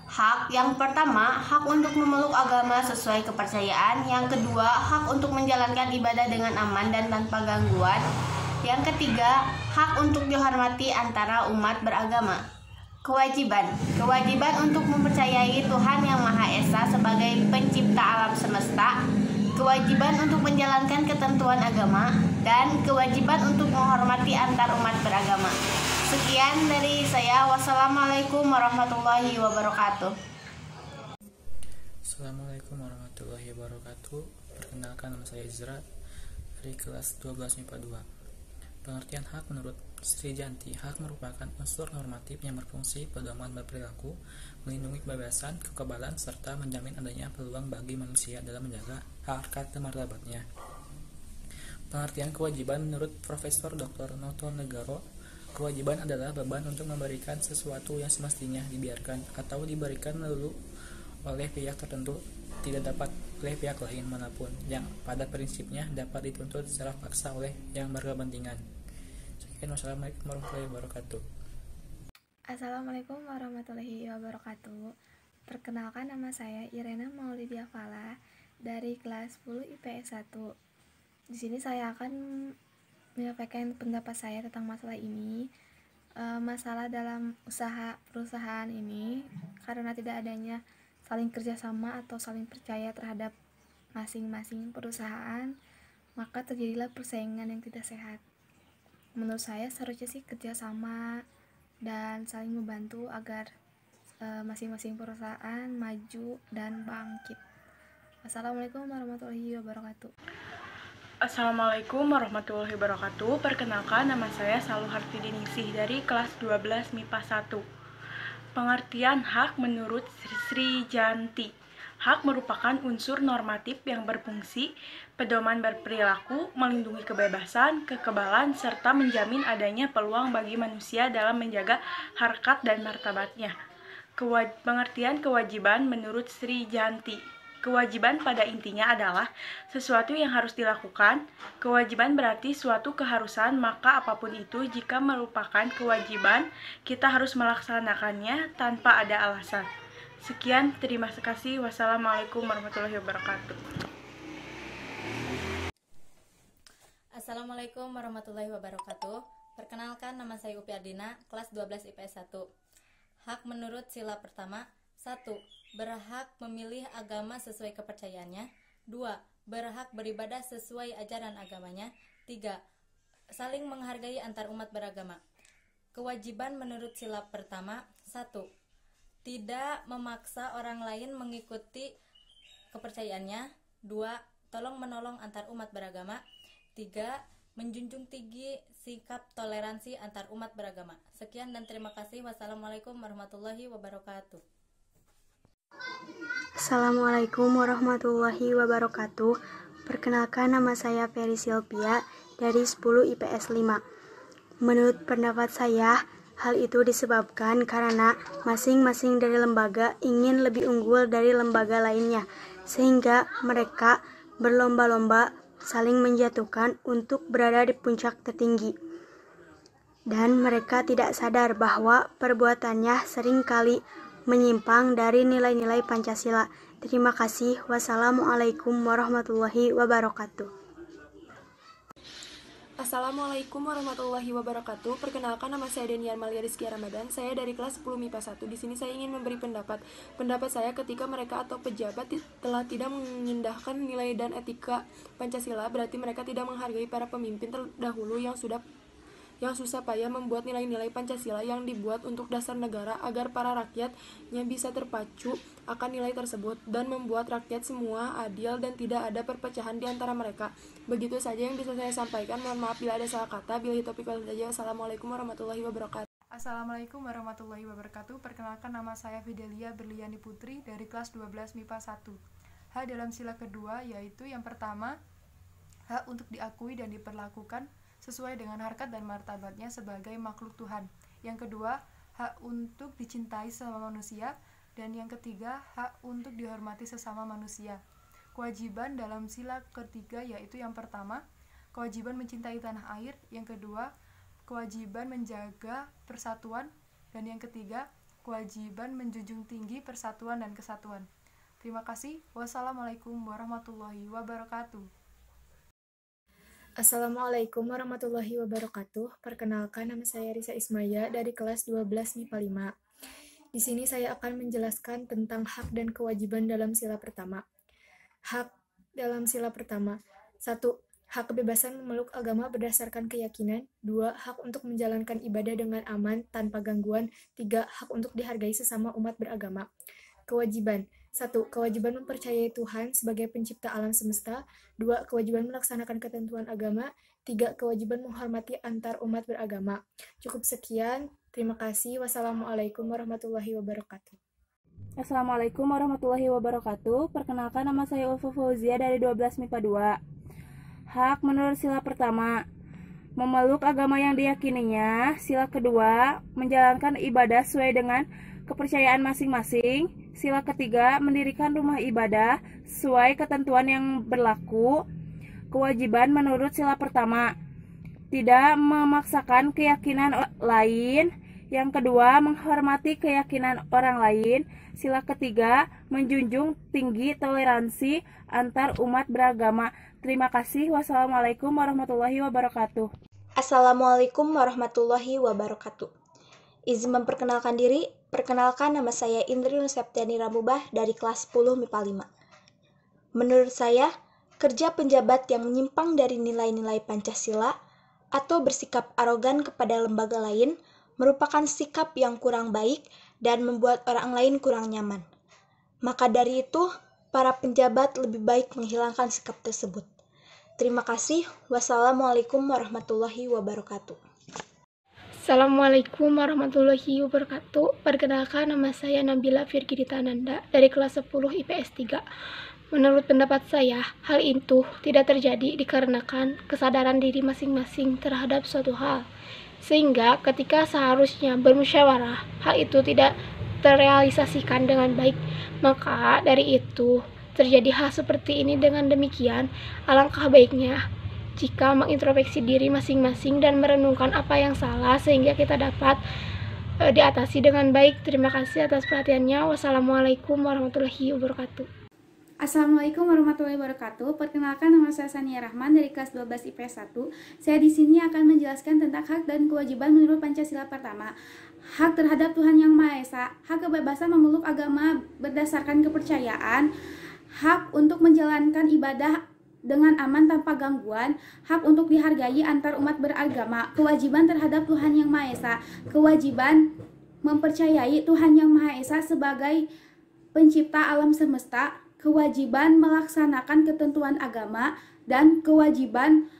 Hak yang pertama, hak untuk memeluk agama sesuai kepercayaan. Yang kedua, hak untuk menjalankan ibadah dengan aman dan tanpa gangguan. Yang ketiga, hak untuk dihormati antara umat beragama. Kewajiban untuk mempercayai Tuhan Yang Maha Esa sebagai pencipta alam semesta, kewajiban untuk menjalankan ketentuan agama, dan kewajiban untuk menghormati antar umat beragama. Sekian dari saya. Wassalamualaikum warahmatullahi wabarakatuh. Assalamualaikum warahmatullahi wabarakatuh. Perkenalkan, nama saya Izra dari kelas 12 MIPA 2. Pengertian hak menurut Sri Janti. Hak merupakan unsur normatif yang berfungsi pedoman berperilaku, melindungi kebebasan, kekebalan, serta menjamin adanya peluang bagi manusia dalam menjaga harkat dan martabatnya. Pengertian kewajiban menurut Profesor Dr. Noto Negoro. Kewajiban adalah beban untuk memberikan sesuatu yang semestinya dibiarkan atau diberikan melulu oleh pihak tertentu, tidak dapat oleh pihak lain manapun, yang pada prinsipnya dapat dituntut secara paksa oleh yang berkepentingan. Sekian, wassalamualaikum warahmatullahi wabarakatuh. Assalamualaikum warahmatullahi wabarakatuh. Perkenalkan, nama saya Irena Maulidia Fala dari kelas 10 IPS 1. Di sini saya akan menyampaikan pendapat saya tentang masalah ini. Masalah dalam perusahaan ini karena tidak adanya saling kerjasama atau saling percaya terhadap masing-masing perusahaan, maka terjadilah persaingan yang tidak sehat. Menurut saya seharusnya sih kerjasama dan saling membantu agar masing-masing perusahaan maju dan bangkit. Wassalamualaikum warahmatullahi wabarakatuh. Assalamualaikum warahmatullahi wabarakatuh. Perkenalkan, nama saya Saluharti Diningsih dari kelas 12 MIPA 1. Pengertian hak menurut Sri Janti. Hak merupakan unsur normatif yang berfungsi pedoman berperilaku, melindungi kebebasan, kekebalan, serta menjamin adanya peluang bagi manusia dalam menjaga harkat dan martabatnya. Pengertian kewajiban menurut Sri Janti. Kewajiban pada intinya adalah sesuatu yang harus dilakukan. Kewajiban berarti suatu keharusan, maka apapun itu jika merupakan kewajiban, kita harus melaksanakannya tanpa ada alasan. Sekian, terima kasih. Wassalamualaikum warahmatullahi wabarakatuh. Assalamualaikum warahmatullahi wabarakatuh. Perkenalkan, nama saya Upi Ardina, kelas 12 IPS 1. Hak menurut sila pertama. 1. Berhak memilih agama sesuai kepercayaannya. 2. Berhak beribadah sesuai ajaran agamanya. 3. Saling menghargai antar umat beragama. Kewajiban menurut sila pertama. 1. Tidak memaksa orang lain mengikuti kepercayaannya. 2. Tolong menolong antar umat beragama. 3. Menjunjung tinggi sikap toleransi antar umat beragama. Sekian dan terima kasih. Wassalamualaikum warahmatullahi wabarakatuh. Assalamualaikum warahmatullahi wabarakatuh. Perkenalkan, nama saya Ferry Silvia dari 10 IPS 5. Menurut pendapat saya, hal itu disebabkan karena masing-masing dari lembaga ingin lebih unggul dari lembaga lainnya, sehingga mereka berlomba-lomba saling menjatuhkan untuk berada di puncak tertinggi. Dan mereka tidak sadar bahwa perbuatannya seringkali menyimpang dari nilai-nilai Pancasila. Terima kasih. Wassalamualaikum warahmatullahi wabarakatuh. Assalamualaikum warahmatullahi wabarakatuh. Perkenalkan, nama saya Denian Malia Rizky Ramadan. Saya dari kelas 10 MIPA 1. Di sini saya ingin memberi pendapat saya ketika mereka atau pejabat telah tidak mengindahkan nilai dan etika Pancasila, berarti mereka tidak menghargai para pemimpin terdahulu yang susah payah membuat nilai-nilai Pancasila yang dibuat untuk dasar negara agar para rakyatnya bisa terpacu akan nilai tersebut dan membuat rakyat semua adil dan tidak ada perpecahan di antara mereka. Begitu saja yang bisa saya sampaikan. Mohon maaf bila ada salah kata. Billahi taufiq wal hidayah. Assalamualaikum warahmatullahi wabarakatuh. Assalamualaikum warahmatullahi wabarakatuh. Perkenalkan, nama saya Fidelia Berliani Putri dari kelas 12 MIPA 1. Hak dalam sila kedua yaitu yang pertama, hak untuk diakui dan diperlakukan sesuai dengan harkat dan martabatnya sebagai makhluk Tuhan. Yang kedua, hak untuk dicintai sesama manusia. Dan yang ketiga, hak untuk dihormati sesama manusia. Kewajiban dalam sila ketiga yaitu yang pertama, kewajiban mencintai tanah air. Yang kedua, kewajiban menjaga persatuan. Dan yang ketiga, kewajiban menjunjung tinggi persatuan dan kesatuan. Terima kasih. Wassalamualaikum warahmatullahi wabarakatuh. Assalamualaikum warahmatullahi wabarakatuh. Perkenalkan, nama saya Risa Ismaya dari kelas 12 MIPA 5. Di sini saya akan menjelaskan tentang hak dan kewajiban dalam sila pertama. Hak dalam sila pertama. 1. Hak kebebasan memeluk agama berdasarkan keyakinan. 2. Hak untuk menjalankan ibadah dengan aman tanpa gangguan. 3. Hak untuk dihargai sesama umat beragama. Kewajiban. 1. Kewajiban mempercayai Tuhan sebagai pencipta alam semesta. 2. Kewajiban melaksanakan ketentuan agama. 3. Kewajiban menghormati antar umat beragama. Cukup sekian. Terima kasih. Wassalamualaikum warahmatullahi wabarakatuh. Assalamualaikum warahmatullahi wabarakatuh. Perkenalkan, nama saya Ulfa Fauzia dari 12 MIPA 2. Hak menurut sila pertama, memeluk agama yang diyakininya. Sila kedua, menjalankan ibadah sesuai dengan kepercayaan masing-masing. Sila ketiga, mendirikan rumah ibadah sesuai ketentuan yang berlaku. Kewajiban menurut sila pertama, tidak memaksakan keyakinan lain. Yang kedua, menghormati keyakinan orang lain. Sila ketiga, menjunjung tinggi toleransi antar umat beragama. Terima kasih. Wassalamualaikum warahmatullahi wabarakatuh. Assalamualaikum warahmatullahi wabarakatuh. Izin memperkenalkan diri. Perkenalkan, nama saya Indri Nuseptiani Ramubah dari kelas 10 MIPA 5. Menurut saya, kerja penjabat yang menyimpang dari nilai-nilai Pancasila atau bersikap arogan kepada lembaga lain merupakan sikap yang kurang baik dan membuat orang lain kurang nyaman. Maka dari itu, para penjabat lebih baik menghilangkan sikap tersebut. Terima kasih. Wassalamualaikum warahmatullahi wabarakatuh. Assalamualaikum warahmatullahi wabarakatuh. Perkenalkan, nama saya Nabila Firgidita Nanda dari kelas 10 IPS 3. Menurut pendapat saya, hal itu tidak terjadi dikarenakan kesadaran diri masing-masing terhadap suatu hal. Sehingga ketika seharusnya bermusyawarah, hal itu tidak terrealisasikan dengan baik. Maka dari itu, terjadi hal seperti ini. Dengan demikian, alangkah baiknya jika mengintrospeksi diri masing-masing dan merenungkan apa yang salah sehingga kita dapat diatasi dengan baik. Terima kasih atas perhatiannya. Wassalamualaikum warahmatullahi wabarakatuh. Assalamualaikum warahmatullahi wabarakatuh. Perkenalkan, nama saya Sania Rahman dari kelas 12 IPS 1. Saya di sini akan menjelaskan tentang hak dan kewajiban menurut Pancasila pertama. Hak terhadap Tuhan Yang Maha Esa, hak kebebasan memeluk agama berdasarkan kepercayaan, hak untuk menjalankan ibadah dengan aman tanpa gangguan, hak untuk dihargai antar umat beragama, kewajiban terhadap Tuhan Yang Maha Esa, kewajiban mempercayai Tuhan Yang Maha Esa sebagai pencipta alam semesta, kewajiban melaksanakan ketentuan agama, dan kewajiban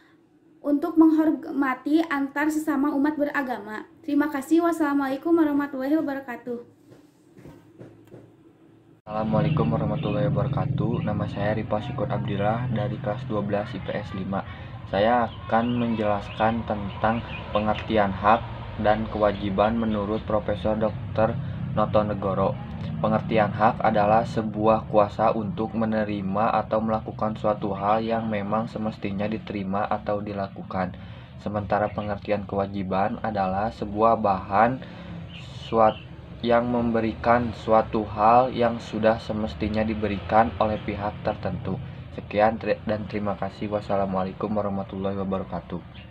untuk menghormati antar sesama umat beragama. Terima kasih. Wassalamualaikum warahmatullahi wabarakatuh. Assalamualaikum warahmatullahi wabarakatuh. Nama saya Ripa Syukur Abdillah dari kelas 12 IPS 5. Saya akan menjelaskan tentang pengertian hak dan kewajiban menurut Profesor Dr. Notonegoro. Pengertian hak adalah sebuah kuasa untuk menerima atau melakukan suatu hal yang memang semestinya diterima atau dilakukan. Sementara pengertian kewajiban adalah sebuah bahan yang memberikan suatu hal yang sudah semestinya diberikan oleh pihak tertentu. Sekian dan terima kasih. Wassalamualaikum warahmatullahi wabarakatuh.